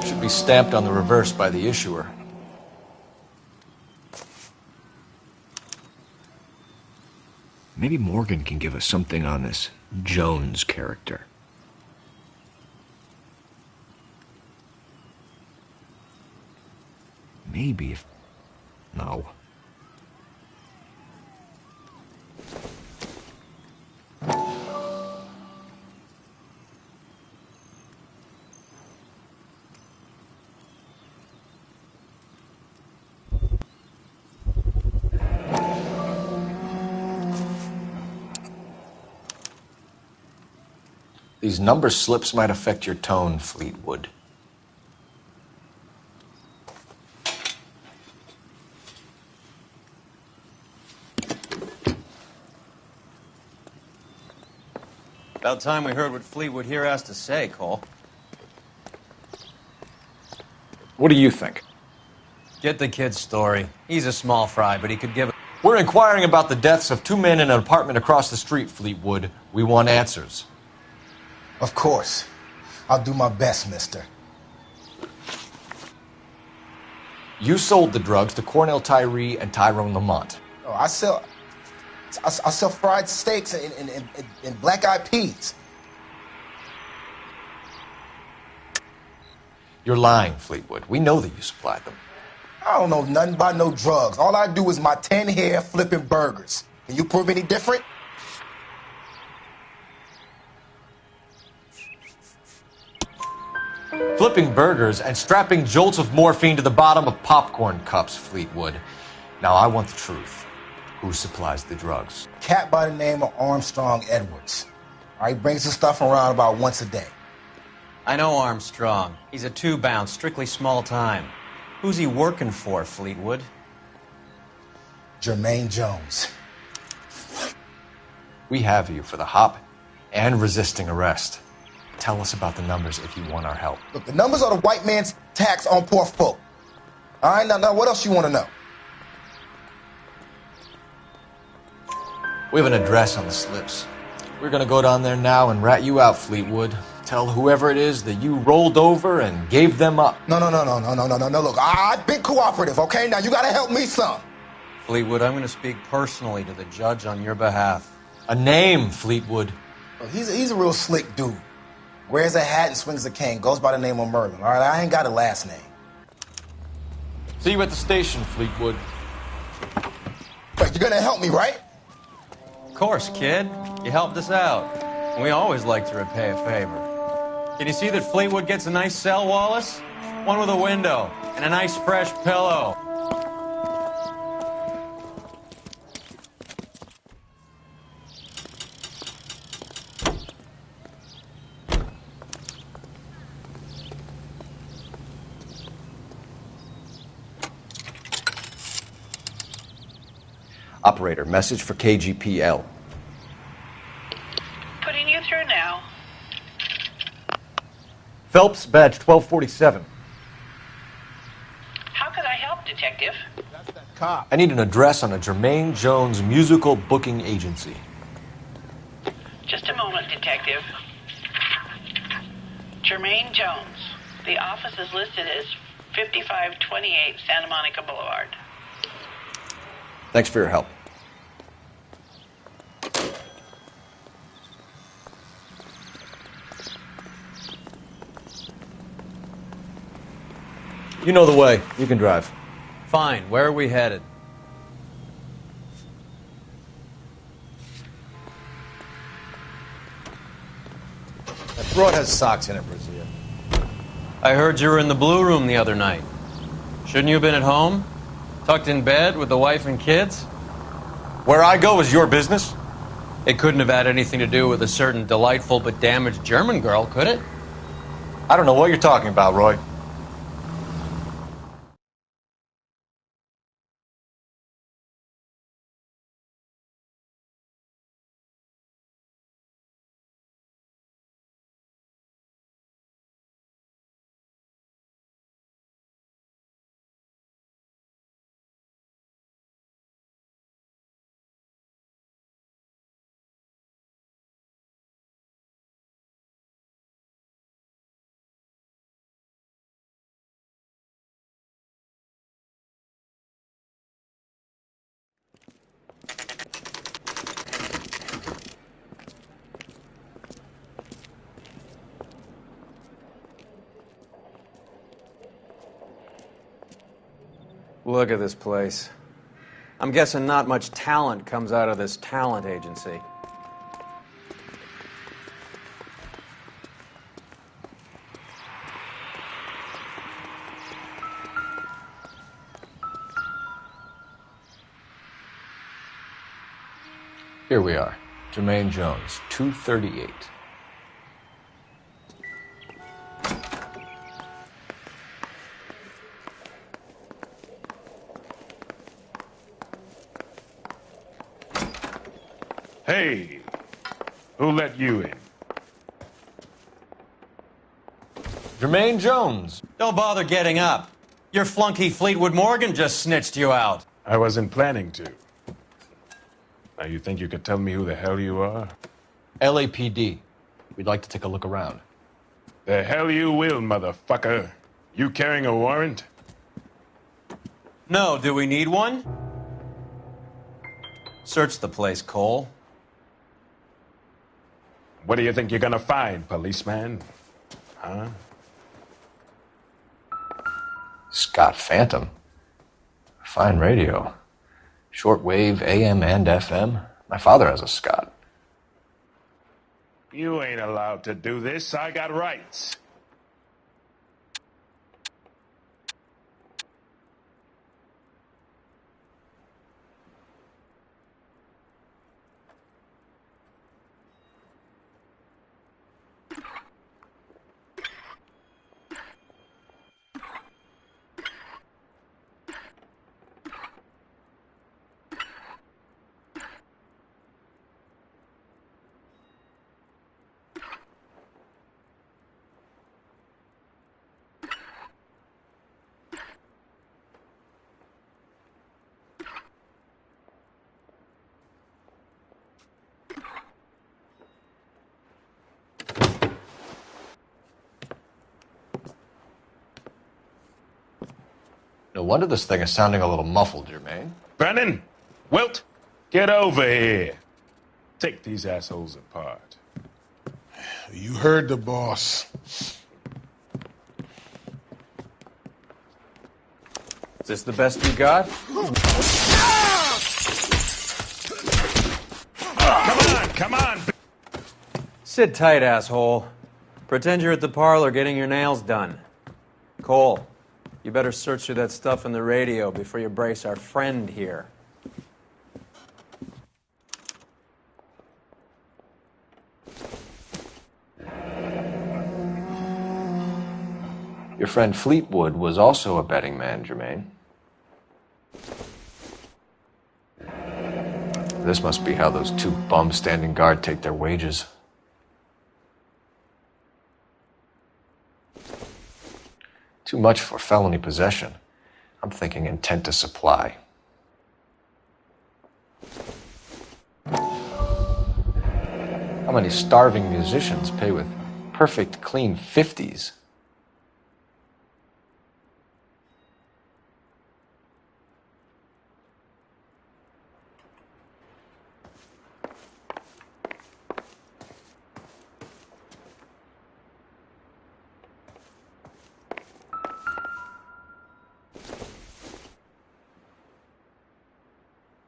Should be stamped on the reverse by the issuer. Maybe Morgan can give us something on this Jones character. Maybe if... No. These number slips might affect your tone, Fleetwood. About time we heard what Fleetwood here has to say, Cole. What do you think? Get the kid's story. He's a small fry, but he could give it. We're inquiring about the deaths of two men in an apartment across the street, Fleetwood. We want answers. Of course. I'll do my best, mister. You sold the drugs to Cornell Tyree and Tyrone Lamont. Oh, I sell fried steaks and black-eyed peas. You're lying, Fleetwood. We know that you supplied them. I don't know nothing about no drugs. All I do is my 10 hair flipping burgers. Can you prove any different? Flipping burgers and strapping jolts of morphine to the bottom of popcorn cups, Fleetwood. Now, I want the truth. Who supplies the drugs? Cat by the name of Armstrong Edwards. All right, brings the stuff around about once a day. I know Armstrong. He's a two-bound, strictly small time. Who's he working for, Fleetwood? Jermaine Jones. We have you for the hop and resisting arrest. Tell us about the numbers if you want our help. Look, the numbers are the white man's tax on poor folk. All right, now what else you want to know? We have an address on the slips. We're gonna go down there now and rat you out, Fleetwood. Tell whoever it is that you rolled over and gave them up. No. Look, I've been cooperative, okay? Now you gotta help me some. Fleetwood, I'm going to speak personally to the judge on your behalf. A name, Fleetwood. Look, he's a real slick dude. Wears a hat and swings a cane. Goes by the name of Merlin. All right, I ain't got a last name. See you at the station, Fleetwood. But you're gonna help me, right? Of course, kid. You helped us out. We always like to repay a favor. Can you see that Fleetwood gets a nice cell, Wallace? One with a window and a nice fresh pillow. operator. Message for KGPL. Putting you through now. Phelps, badge 1247. How could I help, Detective? I need an address on a Jermaine Jones musical booking agency. Just a moment, Detective. Jermaine Jones. The office is listed as 5528 Santa Monica Boulevard. Thanks for your help. You know the way. You can drive. Fine. Where are we headed? That broad has socks in it, Brazil. I heard you were in the Blue Room the other night. Shouldn't you have been at home? Tucked in bed with the wife and kids? Where I go is your business? It couldn't have had anything to do with a certain delightful but damaged German girl, could it? I don't know what you're talking about, Roy. Look at this place. I'm guessing not much talent comes out of this talent agency. Here we are. Jermaine Jones, 238. Hey, who let you in? Jermaine Jones. Don't bother getting up. Your flunky Fleetwood Morgan just snitched you out. I wasn't planning to. Now, you think you could tell me who the hell you are? LAPD. We'd like to take a look around. The hell you will, motherfucker. You carrying a warrant? No, do we need one? Search the place, Cole. What do you think you're gonna find, policeman? Huh? Scott Phantom. Fine radio. Shortwave, AM and FM. My father has a Scott. You ain't allowed to do this. I got rights. No wonder this thing is sounding a little muffled, Jermaine. Brennan! Wilt! Get over here. Take these assholes apart. You heard the boss. Is this the best you got? Come on! Sit tight, asshole. Pretend you're at the parlor getting your nails done. Cole, you better search through that stuff in the radio before you brace our friend here. Your friend Fleetwood was also a betting man, Jermaine. This must be how those two bums standing guard take their wages. Too much for felony possession. I'm thinking intent to supply. How many starving musicians pay with perfect, clean 50s?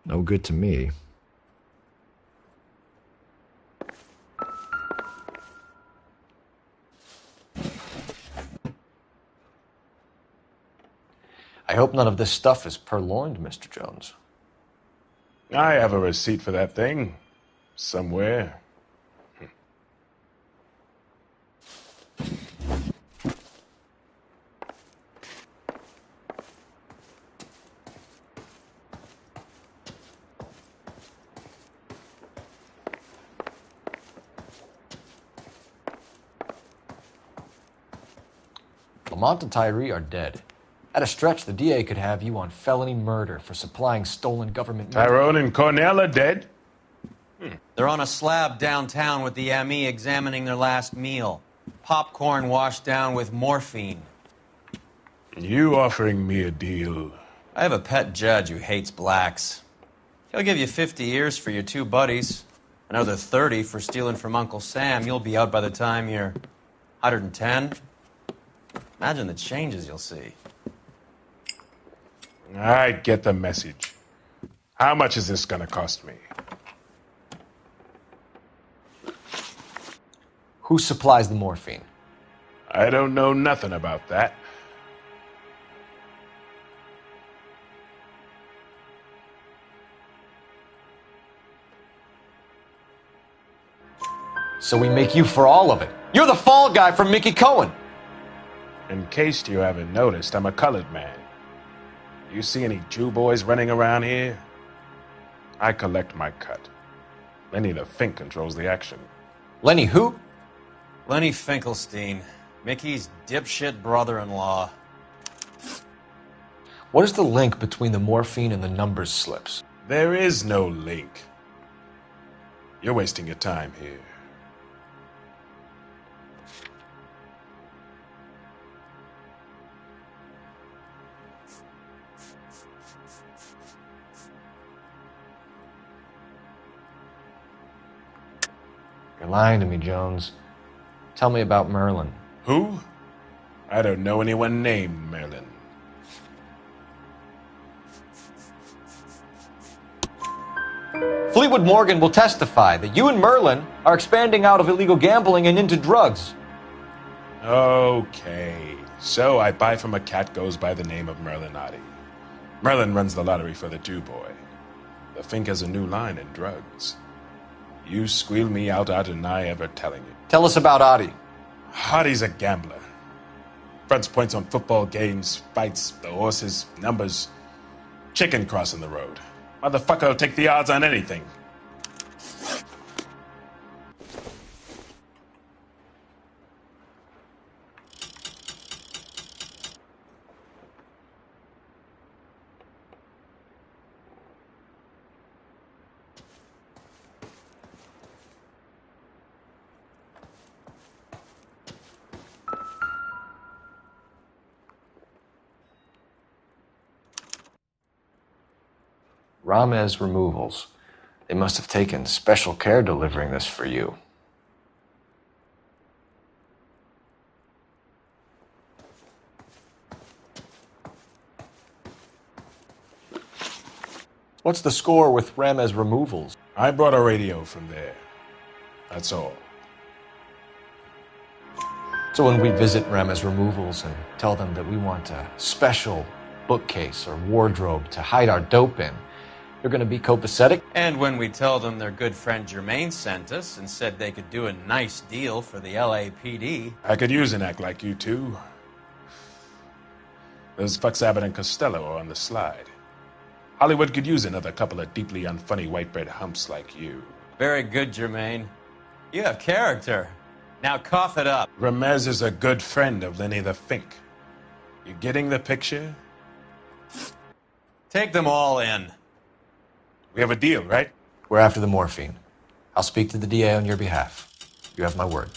No good to me. I hope none of this stuff is purloined, Mr. Jones. I have a receipt for that thing. Somewhere. Lamont and Tyree are dead. At a stretch, the DA could have you on felony murder for supplying stolen government... Tyrone and Cornell are dead? They're on a slab downtown with the ME examining their last meal. Popcorn washed down with morphine. You offering me a deal? I have a pet judge who hates blacks. He'll give you 50 years for your two buddies. Another 30 for stealing from Uncle Sam. You'll be out by the time you're 110. Imagine the changes you'll see. I get the message. How much is this gonna cost me? Who supplies the morphine? I don't know nothing about that. So we make you for all of it. You're the fall guy from Mickey Cohen. In case you haven't noticed, I'm a colored man. You see any Jew boys running around here? I collect my cut. Lenny the Fink controls the action. Lenny who? Lenny Finkelstein, Mickey's dipshit brother-in-law. What is the link between the morphine and the numbers slips? There is no link. You're wasting your time here. You're lying to me, Jones. Tell me about Merlin. Who? I don't know anyone named Merlin. Fleetwood Morgan will testify that you and Merlin are expanding out of illegal gambling and into drugs. Okay. So I buy from a cat goes by the name of Merlinotti. Merlin runs the lottery for the Jew boy. The Fink has a new line in drugs. You squeal me out, I deny ever telling you. Tell us about Adi. Adi's a gambler. Fronts points on football games, fights, the horses, numbers. Chicken crossing the road. Motherfucker will take the odds on anything. Ramez Removals. They must have taken special care delivering this for you. What's the score with Ramez Removals? I brought a radio from there. That's all. So when we visit Ramez Removals and tell them that we want a special bookcase or wardrobe to hide our dope in, you're going to be copacetic? And when we tell them their good friend Jermaine sent us and said they could do a nice deal for the LAPD. I could use an act like you two. Those fucks Abbott and Costello are on the slide. Hollywood could use another couple of deeply unfunny white bread humps like you. Very good, Jermaine. You have character. Now cough it up. Ramez is a good friend of Lenny the Fink. You getting the picture? Take them all in. We have a deal, right? We're after the morphine. I'll speak to the DA on your behalf. You have my word.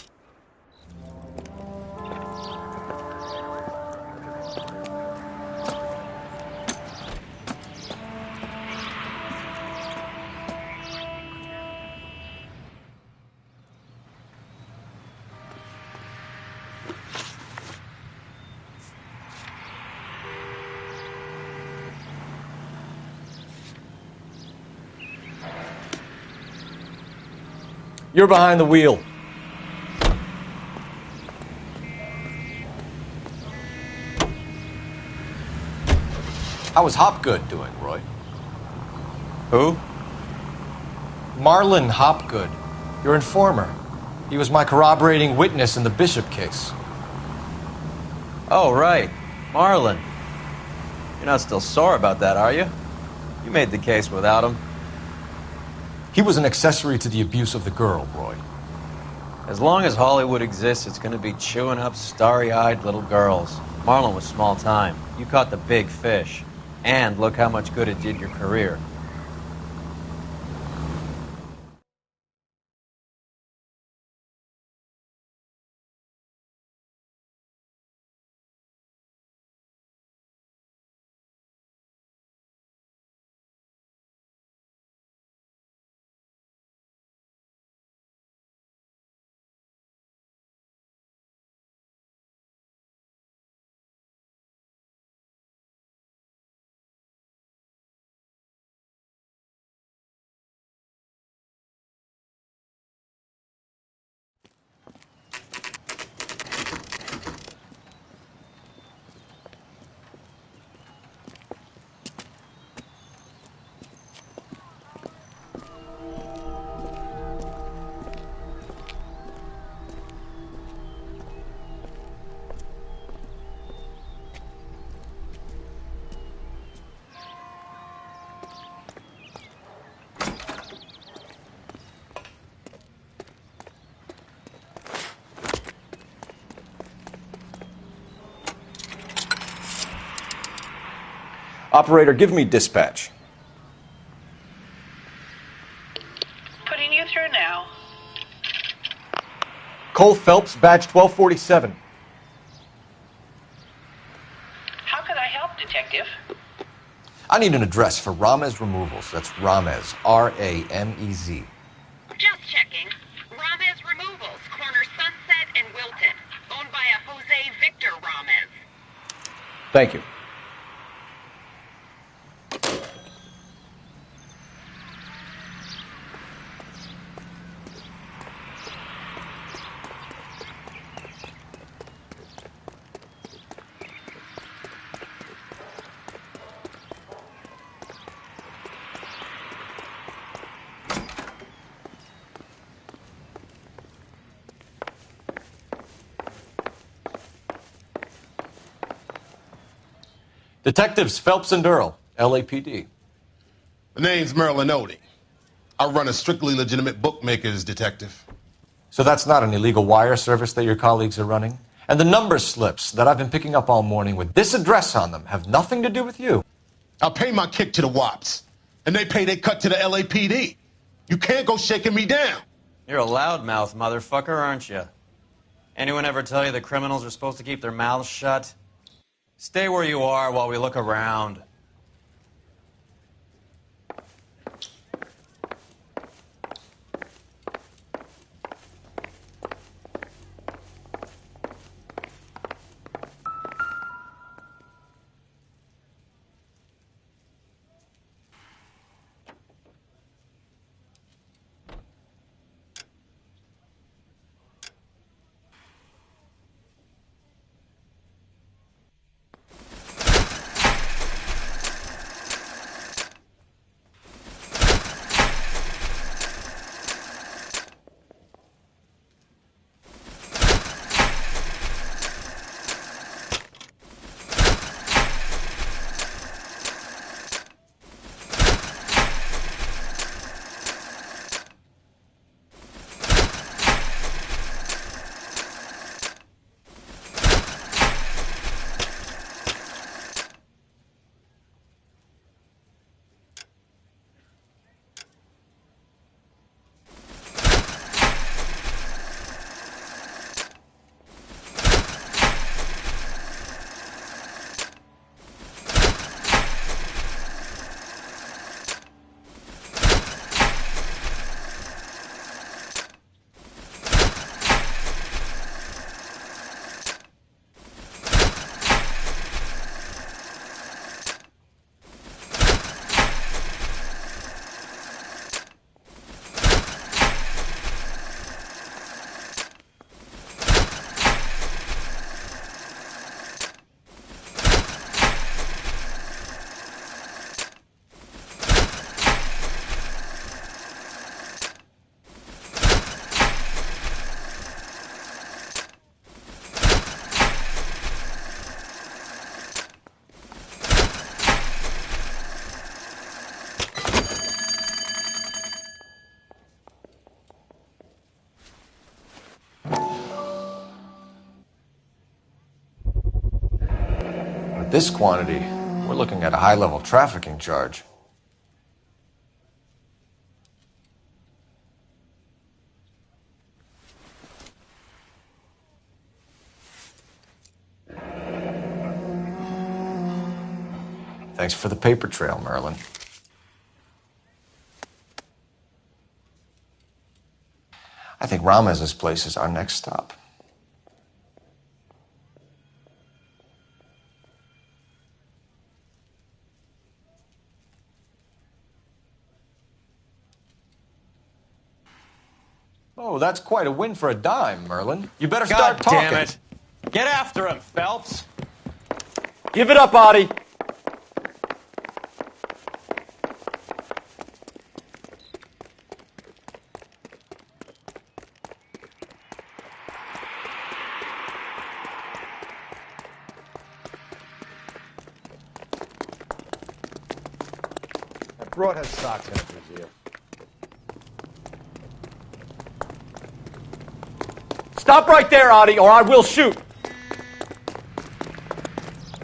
You're behind the wheel. How was Hopgood doing, Roy? Who? Marlon Hopgood, your informer. He was my corroborating witness in the Bishop case. Oh, right. Marlon. You're not still sore about that, are you? You made the case without him. He was an accessory to the abuse of the girl, Roy. As long as Hollywood exists, it's going to be chewing up starry-eyed little girls. Marlon was small time. You caught the big fish. And look how much good it did your career. Operator, give me dispatch. Putting you through now. Cole Phelps, badge 1247. How could I help, Detective? I need an address for Ramez Removals. That's Ramez, R-A-M-E-Z. Just checking. Ramez Removals, corner Sunset and Wilton. Owned by a Jose Victor Ramez. Thank you. Detectives Phelps and Earl, LAPD. The name's Merlin Odie. I run a strictly legitimate bookmakers detective. So that's not an illegal wire service that your colleagues are running? And the number slips that I've been picking up all morning with this address on them have nothing to do with you? I pay my kick to the WOPs, and they pay their cut to the LAPD. You can't go shaking me down. You're a loudmouth motherfucker, aren't you? Anyone ever tell you that criminals are supposed to keep their mouths shut? Stay where you are while we look around. At this quantity, we're looking at a high-level trafficking charge. Thanks for the paper trail, Merlin. I think Ramez's place is our next stop. Oh, that's quite a win for a dime, Merlin. You better start God talking. damn it. Get after him, Phelps. Give it up, Audie. That broad has socks in it, Brazil. Stop right there, Audie, or I will shoot.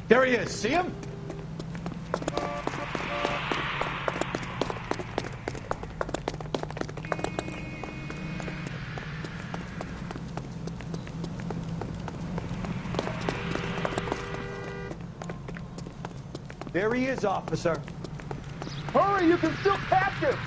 There he is. See him? There he is, officer. Hurry, you can still catch him.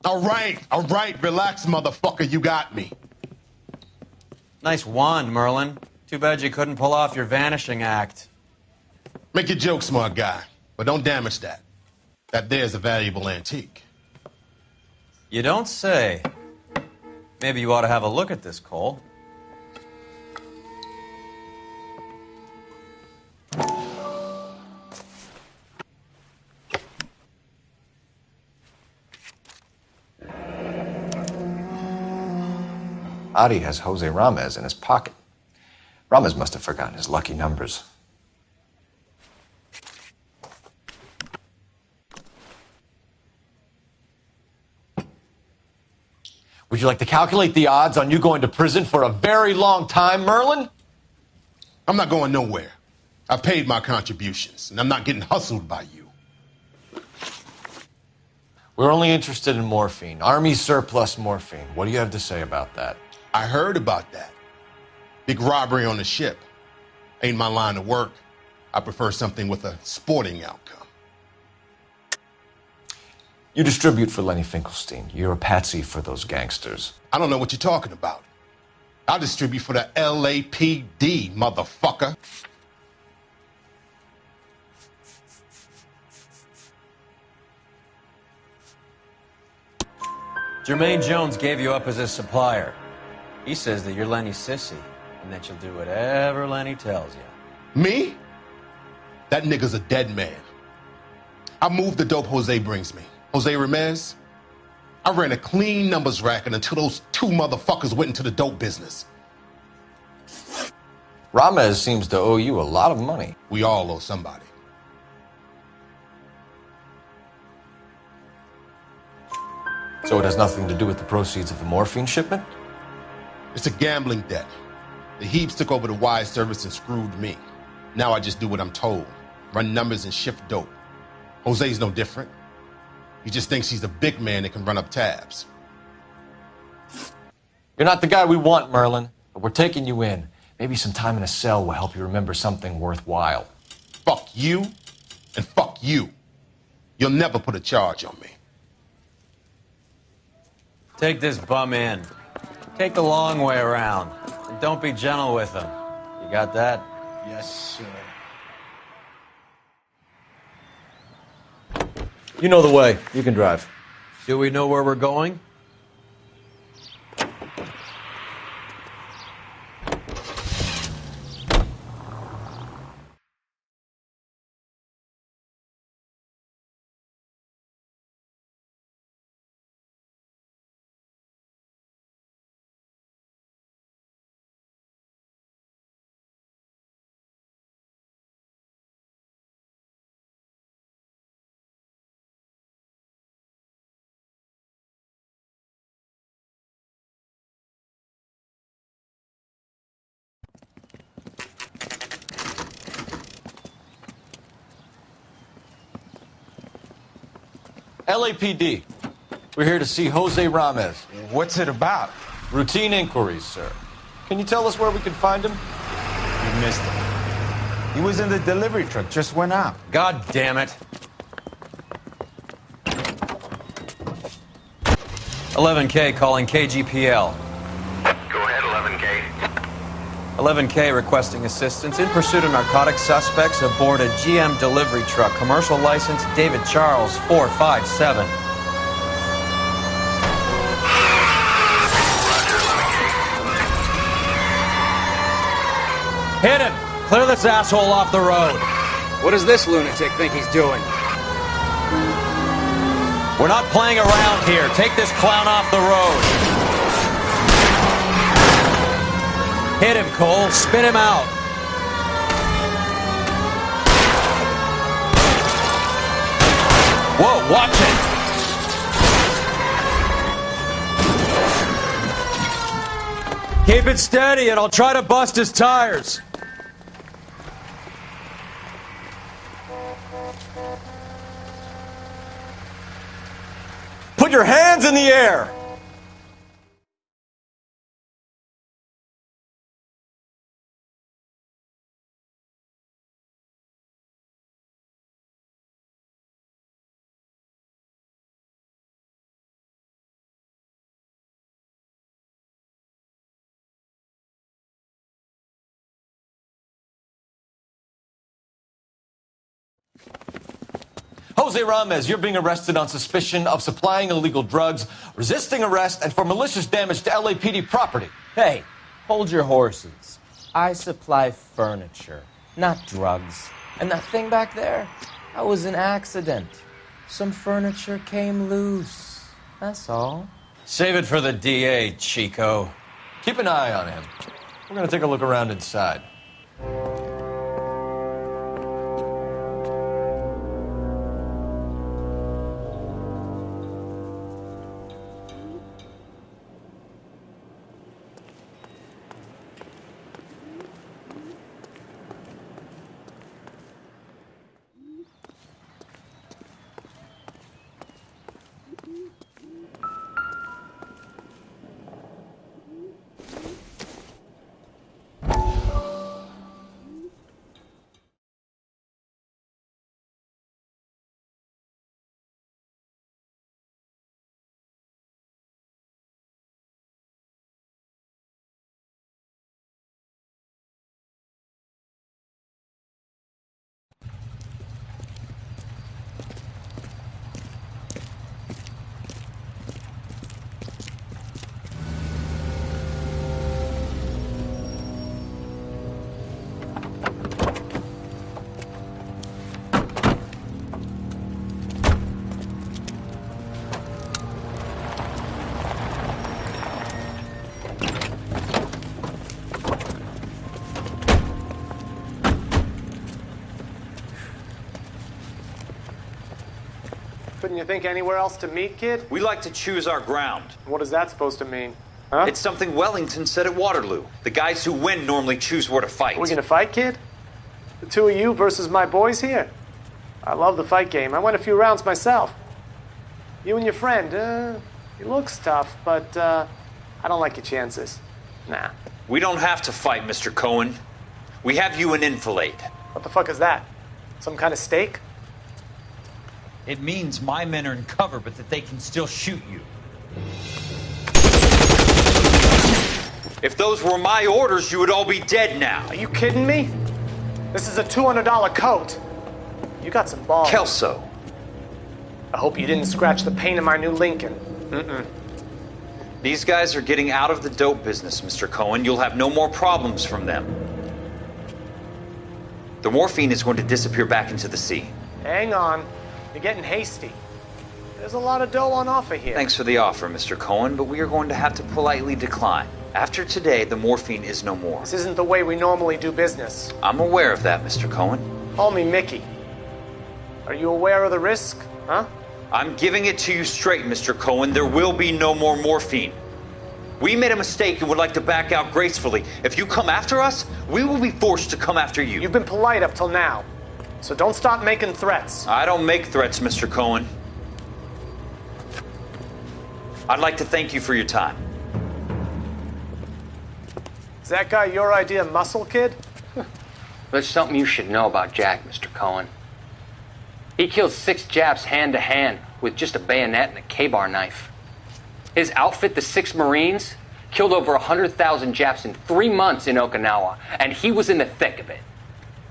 All right, relax, motherfucker, you got me. Nice wand, Merlin. Too bad you couldn't pull off your vanishing act. Make your joke, smart guy, but don't damage that. That there's a valuable antique. You don't say. Maybe you ought to have a look at this, Cole. Adi has Jose Ramez in his pocket. Ramez must have forgotten his lucky numbers. Would you like to calculate the odds on you going to prison for a very long time, Merlin? I'm not going nowhere. I've paid my contributions, and I'm not getting hustled by you. We're only interested in morphine. Army surplus morphine. What do you have to say about that? I heard about that. Big robbery on the ship. Ain't my line of work. I prefer something with a sporting outcome. You distribute for Lenny Finkelstein. You're a patsy for those gangsters. I don't know what you're talking about. I distribute for the LAPD, motherfucker. Jermaine Jones gave you up as his supplier. He says that you're Lenny's sissy, and that you'll do whatever Lenny tells you. Me? That nigga's a dead man. I moved the dope Jose brings me. Jose Ramez? I ran a clean numbers racket until those two motherfuckers went into the dope business. Ramez seems to owe you a lot of money. We all owe somebody. So it has nothing to do with the proceeds of the morphine shipment? It's a gambling debt. The Heaps took over the wire service and screwed me. Now I just do what I'm told. Run numbers and shift dope. Jose's no different. He just thinks he's a big man that can run up tabs. You're not the guy we want, Merlin, but we're taking you in. Maybe some time in a cell will help you remember something worthwhile. Fuck you and fuck you. You'll never put a charge on me. Take this bum in. Take the long way around. And don't be gentle with him. You got that? Yes, sir. You know the way. You can drive. Do we know where we're going? LAPD. We're here to see Jose Ramez. What's it about? Routine inquiries, sir. Can you tell us where we can find him? You missed him. He was in the delivery truck, just went out. God damn it. 11K calling KGPL. Go ahead, 11K. 11K requesting assistance in pursuit of narcotic suspects aboard a GM delivery truck. Commercial license David Charles 457. Hit him! Clear this asshole off the road. What does this lunatic think he's doing? We're not playing around here. Take this clown off the road. Hit him, Cole. Spit him out. Whoa, watch it. Keep it steady and I'll try to bust his tires. Put your hands in the air! Jose Ramez, you're being arrested on suspicion of supplying illegal drugs, resisting arrest, and for malicious damage to LAPD property. Hey, hold your horses. I supply furniture, not drugs. And that thing back there, that was an accident. Some furniture came loose. That's all. Save it for the DA, Chico. Keep an eye on him. We're going to take a look around inside. Couldn't you think anywhere else to meet, kid? We like to choose our ground. What is that supposed to mean? Huh? It's something Wellington said at Waterloo. The guys who win normally choose where to fight. We're gonna fight, kid? The two of you versus my boys here? I love the fight game. I went a few rounds myself. You and your friend, he looks tough, but I don't like your chances. Nah. We don't have to fight, Mr. Cohen. We have you in enfilade. What the fuck is that? Some kind of steak? It means my men are in cover, but that they can still shoot you. If those were my orders, you would all be dead now. Are you kidding me? This is a $200 coat. You got some balls. Kelso. I hope you didn't scratch the paint of my new Lincoln. Mm-mm. These guys are getting out of the dope business, Mr. Cohen. You'll have no more problems from them. The morphine is going to disappear back into the sea. Hang on. You're getting hasty. There's a lot of dough on offer here. Thanks for the offer, Mr. Cohen, but we are going to have to politely decline. After today, the morphine is no more. This isn't the way we normally do business. I'm aware of that, Mr. Cohen. Call me Mickey. Are you aware of the risk, huh? I'm giving it to you straight, Mr. Cohen. There will be no more morphine. We made a mistake and would like to back out gracefully. If you come after us, we will be forced to come after you. You've been polite up till now, so don't stop making threats. I don't make threats, Mr. Cohen. I'd like to thank you for your time. Is that guy your idea, Muscle Kid? There's something you should know about Jack, Mr. Cohen. He killed 6 Japs hand to hand with just a bayonet and a K-bar knife. His outfit, the 6 Marines, killed over 100,000 Japs in 3 months in Okinawa, and he was in the thick of it.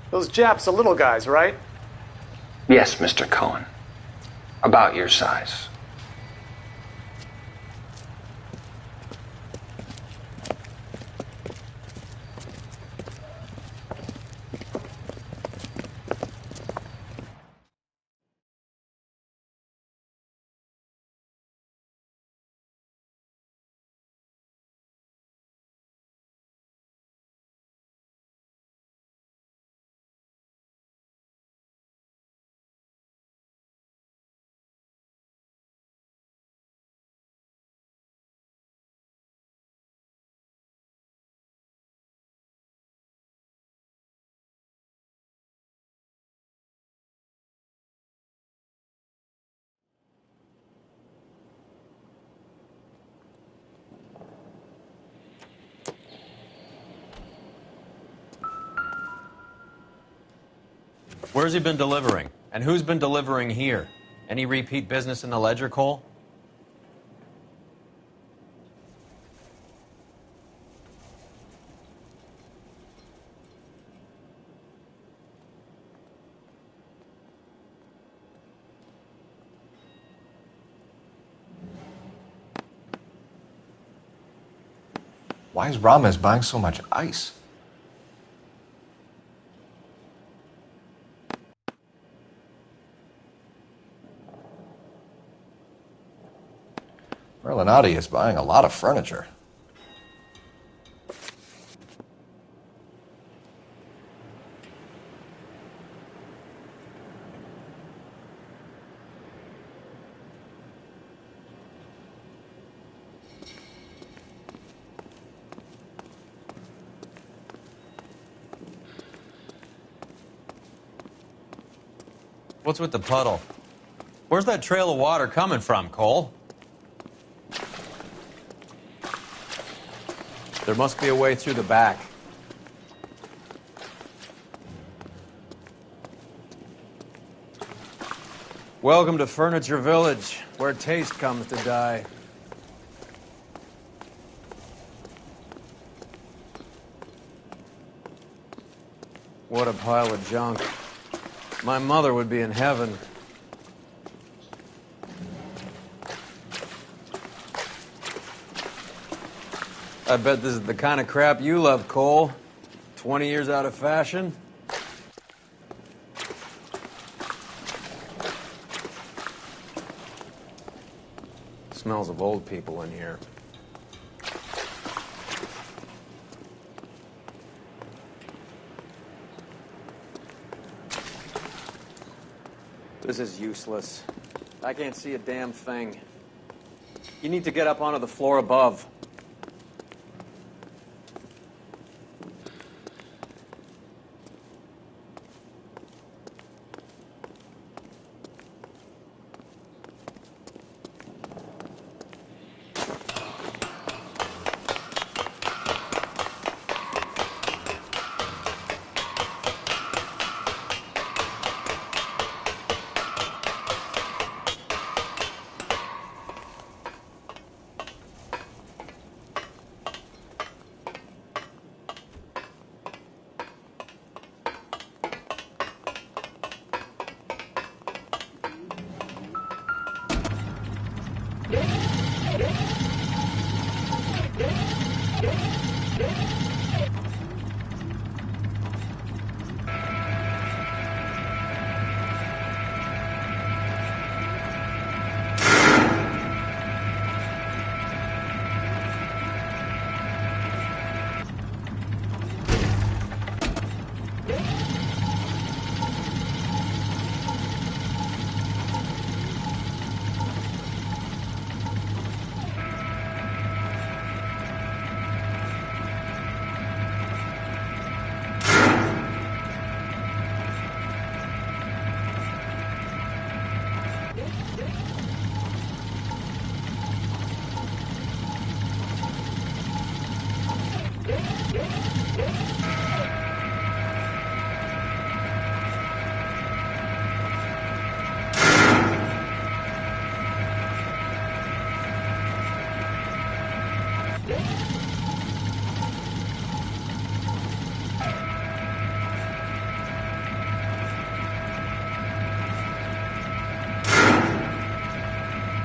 Those Japs are little guys, right? Yes, Mr. Cohen. About your size. Where's he been delivering? And who's been delivering here? Any repeat business in the ledger, Cole? Why is Ramos buying so much ice? Merlinotti is buying a lot of furniture. What's with the puddle? Where's that trail of water coming from, Cole? There must be a way through the back. Welcome to Furniture Village, where taste comes to die. What a pile of junk. My mother would be in heaven. I bet this is the kind of crap you love, Cole. 20 years out of fashion. Smells of old people in here. This is useless. I can't see a damn thing. You need to get up onto the floor above.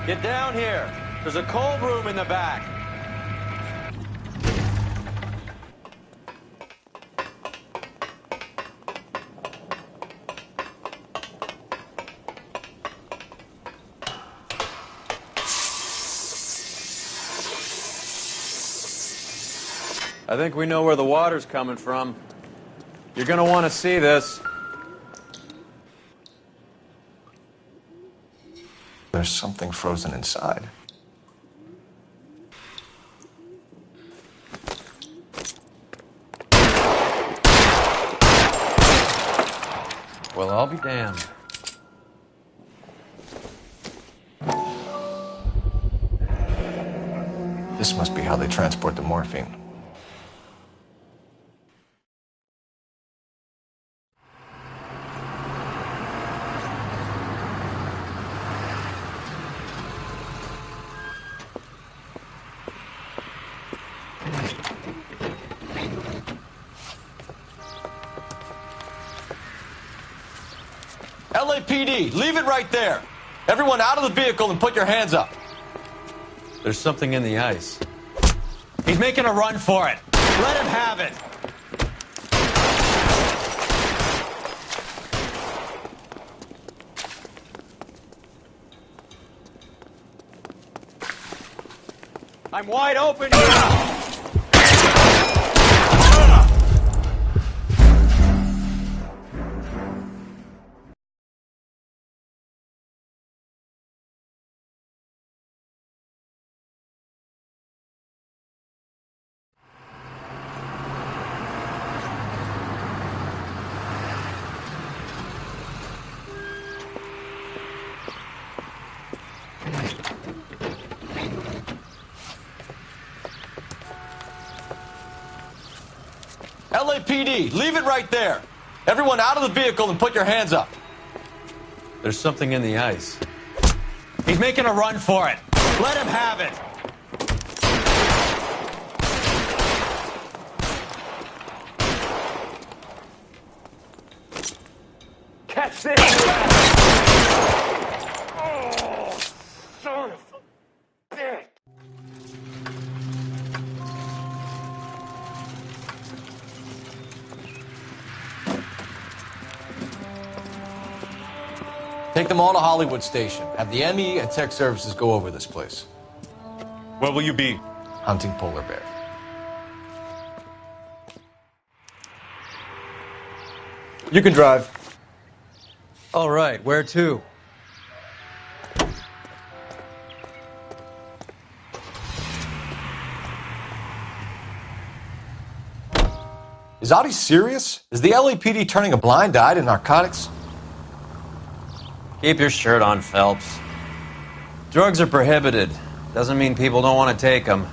Get down here. There's a cold room in the back. I think we know where the water's coming from. You're gonna want to see this. There's something frozen inside. Well, I'll be damned. This must be how they transport the morphine. LAPD, leave it right there. Everyone out of the vehicle and put your hands up. There's something in the ice. He's making a run for it. Let him have it. I'm wide open here. LAPD, leave it right there. Everyone out of the vehicle and put your hands up. There's something in the ice. He's making a run for it. Let him have it. Catch this! Oh, son of a bitch! Take them all to Hollywood Station. Have the ME and Tech Services go over this place. Where will you be? Hunting polar bear. You can drive. All right, where to? Is Audie serious? Is the LAPD turning a blind eye to narcotics? Keep your shirt on, Phelps. Drugs are prohibited. Doesn't mean people don't want to take them.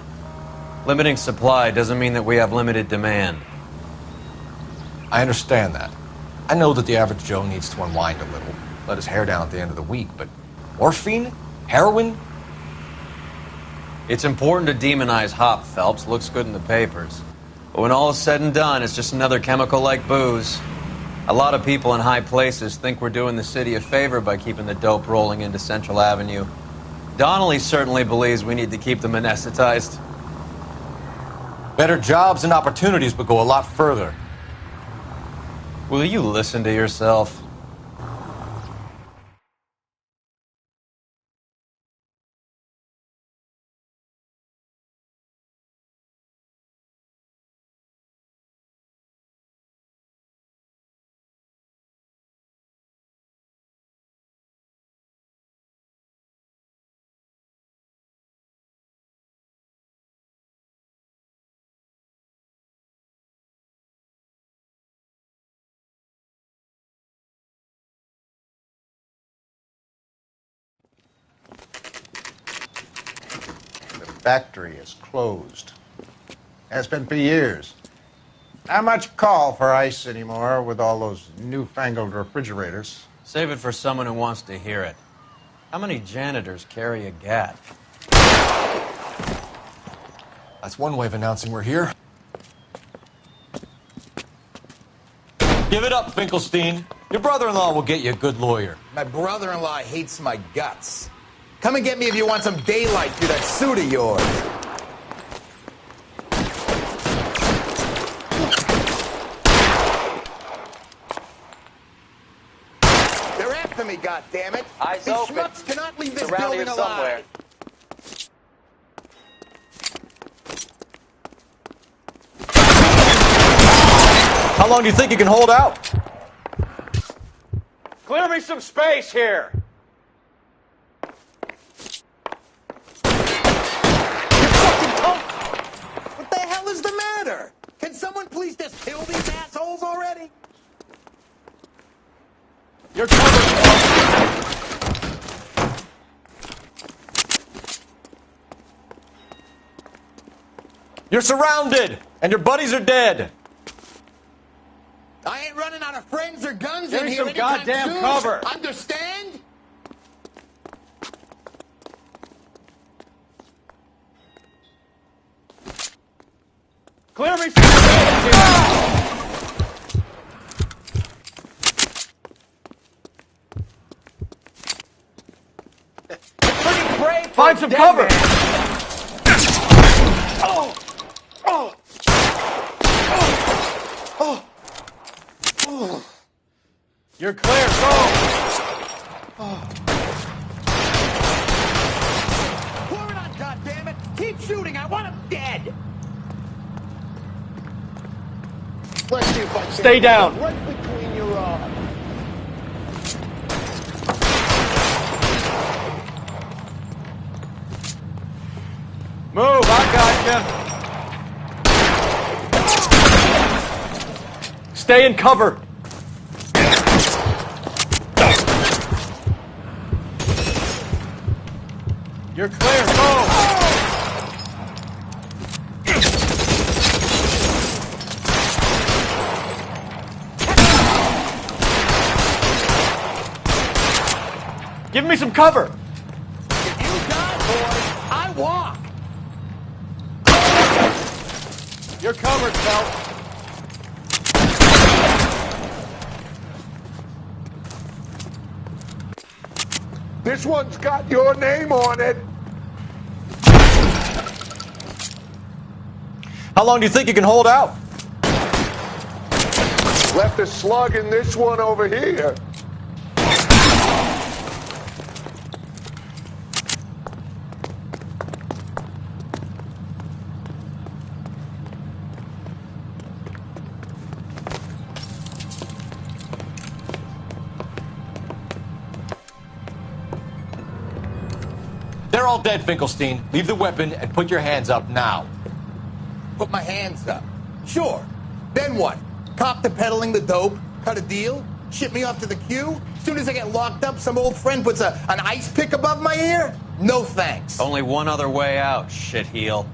Limiting supply doesn't mean that we have limited demand. I understand that. I know that the average Joe needs to unwind a little, let his hair down at the end of the week, but morphine? Heroin? It's important to demonize hop, Phelps. Looks good in the papers. But when all is said and done, it's just another chemical like booze. A lot of people in high places think we're doing the city a favor by keeping the dope rolling into Central Avenue. Donnelly certainly believes we need to keep them anesthetized. Better jobs and opportunities would go a lot further. Will you listen to yourself? Factory is closed. Has been for years. Not much call for ice anymore with all those newfangled refrigerators. Save it for someone who wants to hear it. How many janitors carry a gat? That's one way of announcing we're here. Give it up, Finkelstein. Your brother-in-law will get you a good lawyer. My brother-in-law hates my guts. Come and get me if you want some daylight through that suit of yours. They're after me, goddammit. Eyes These open. schmucks cannot leave this It's around building here alive. somewhere. How long do you think you can hold out? Clear me some space here. What the hell is the matter? Can someone please just kill these assholes already? You're covered. You're surrounded, and your buddies are dead. I ain't running out of friends or guns Give in me here some anytime goddamn soon. cover. Understand? Clear me some space here. Pretty brave for Find a some dead cover. man. Oh! Oh! Oh! Oh! You're clear. Go. Pour it on, goddammit! Keep shooting. I want him dead. Let's see if I can Stay down. right between your eyes. Move. I gotcha. Stay in cover. You're clear. Go. Give me some cover. If you die, boys, I walk. You're covered, Phelps. This one's got your name on it. How long do you think you can hold out? Left a slug in this one over here. They're all dead, Finkelstein. Leave the weapon and put your hands up now. Put my hands up. Sure. Then what? Cop to peddling the dope? Cut a deal? Ship me off to the queue? Soon as I get locked up, some old friend puts an ice pick above my ear? No thanks. Only one other way out, shitheel.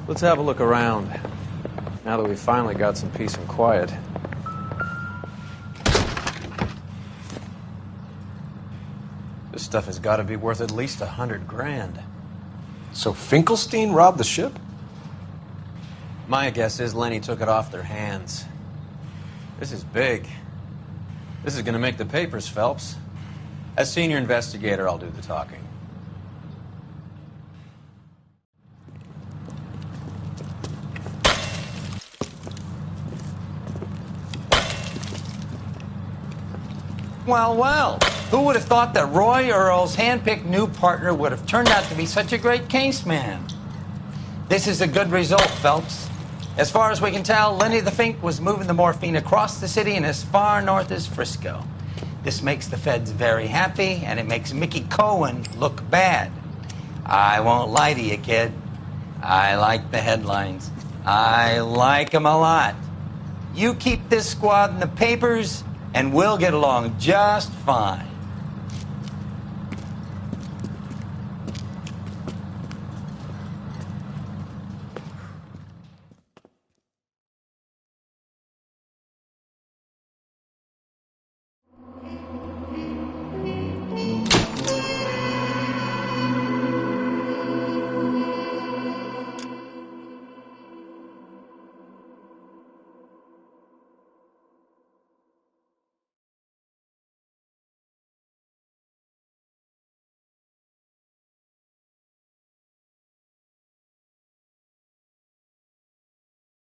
Let's have a look around. Now that we've finally got some peace and quiet. This stuff has got to be worth at least $100 grand. So Finkelstein robbed the ship? My guess is Lenny took it off their hands. This is big. This is going to make the papers, Phelps. As senior investigator, I'll do the talking. Well, well. Who would have thought that Roy Earl's handpicked new partner would have turned out to be such a great case man? This is a good result, Phelps. As far as we can tell, Lenny the Fink was moving the morphine across the city and as far north as Frisco. This makes the feds very happy, and it makes Mickey Cohen look bad. I won't lie to you, kid. I like the headlines. I like them a lot. You keep this squad in the papers, and we'll get along just fine.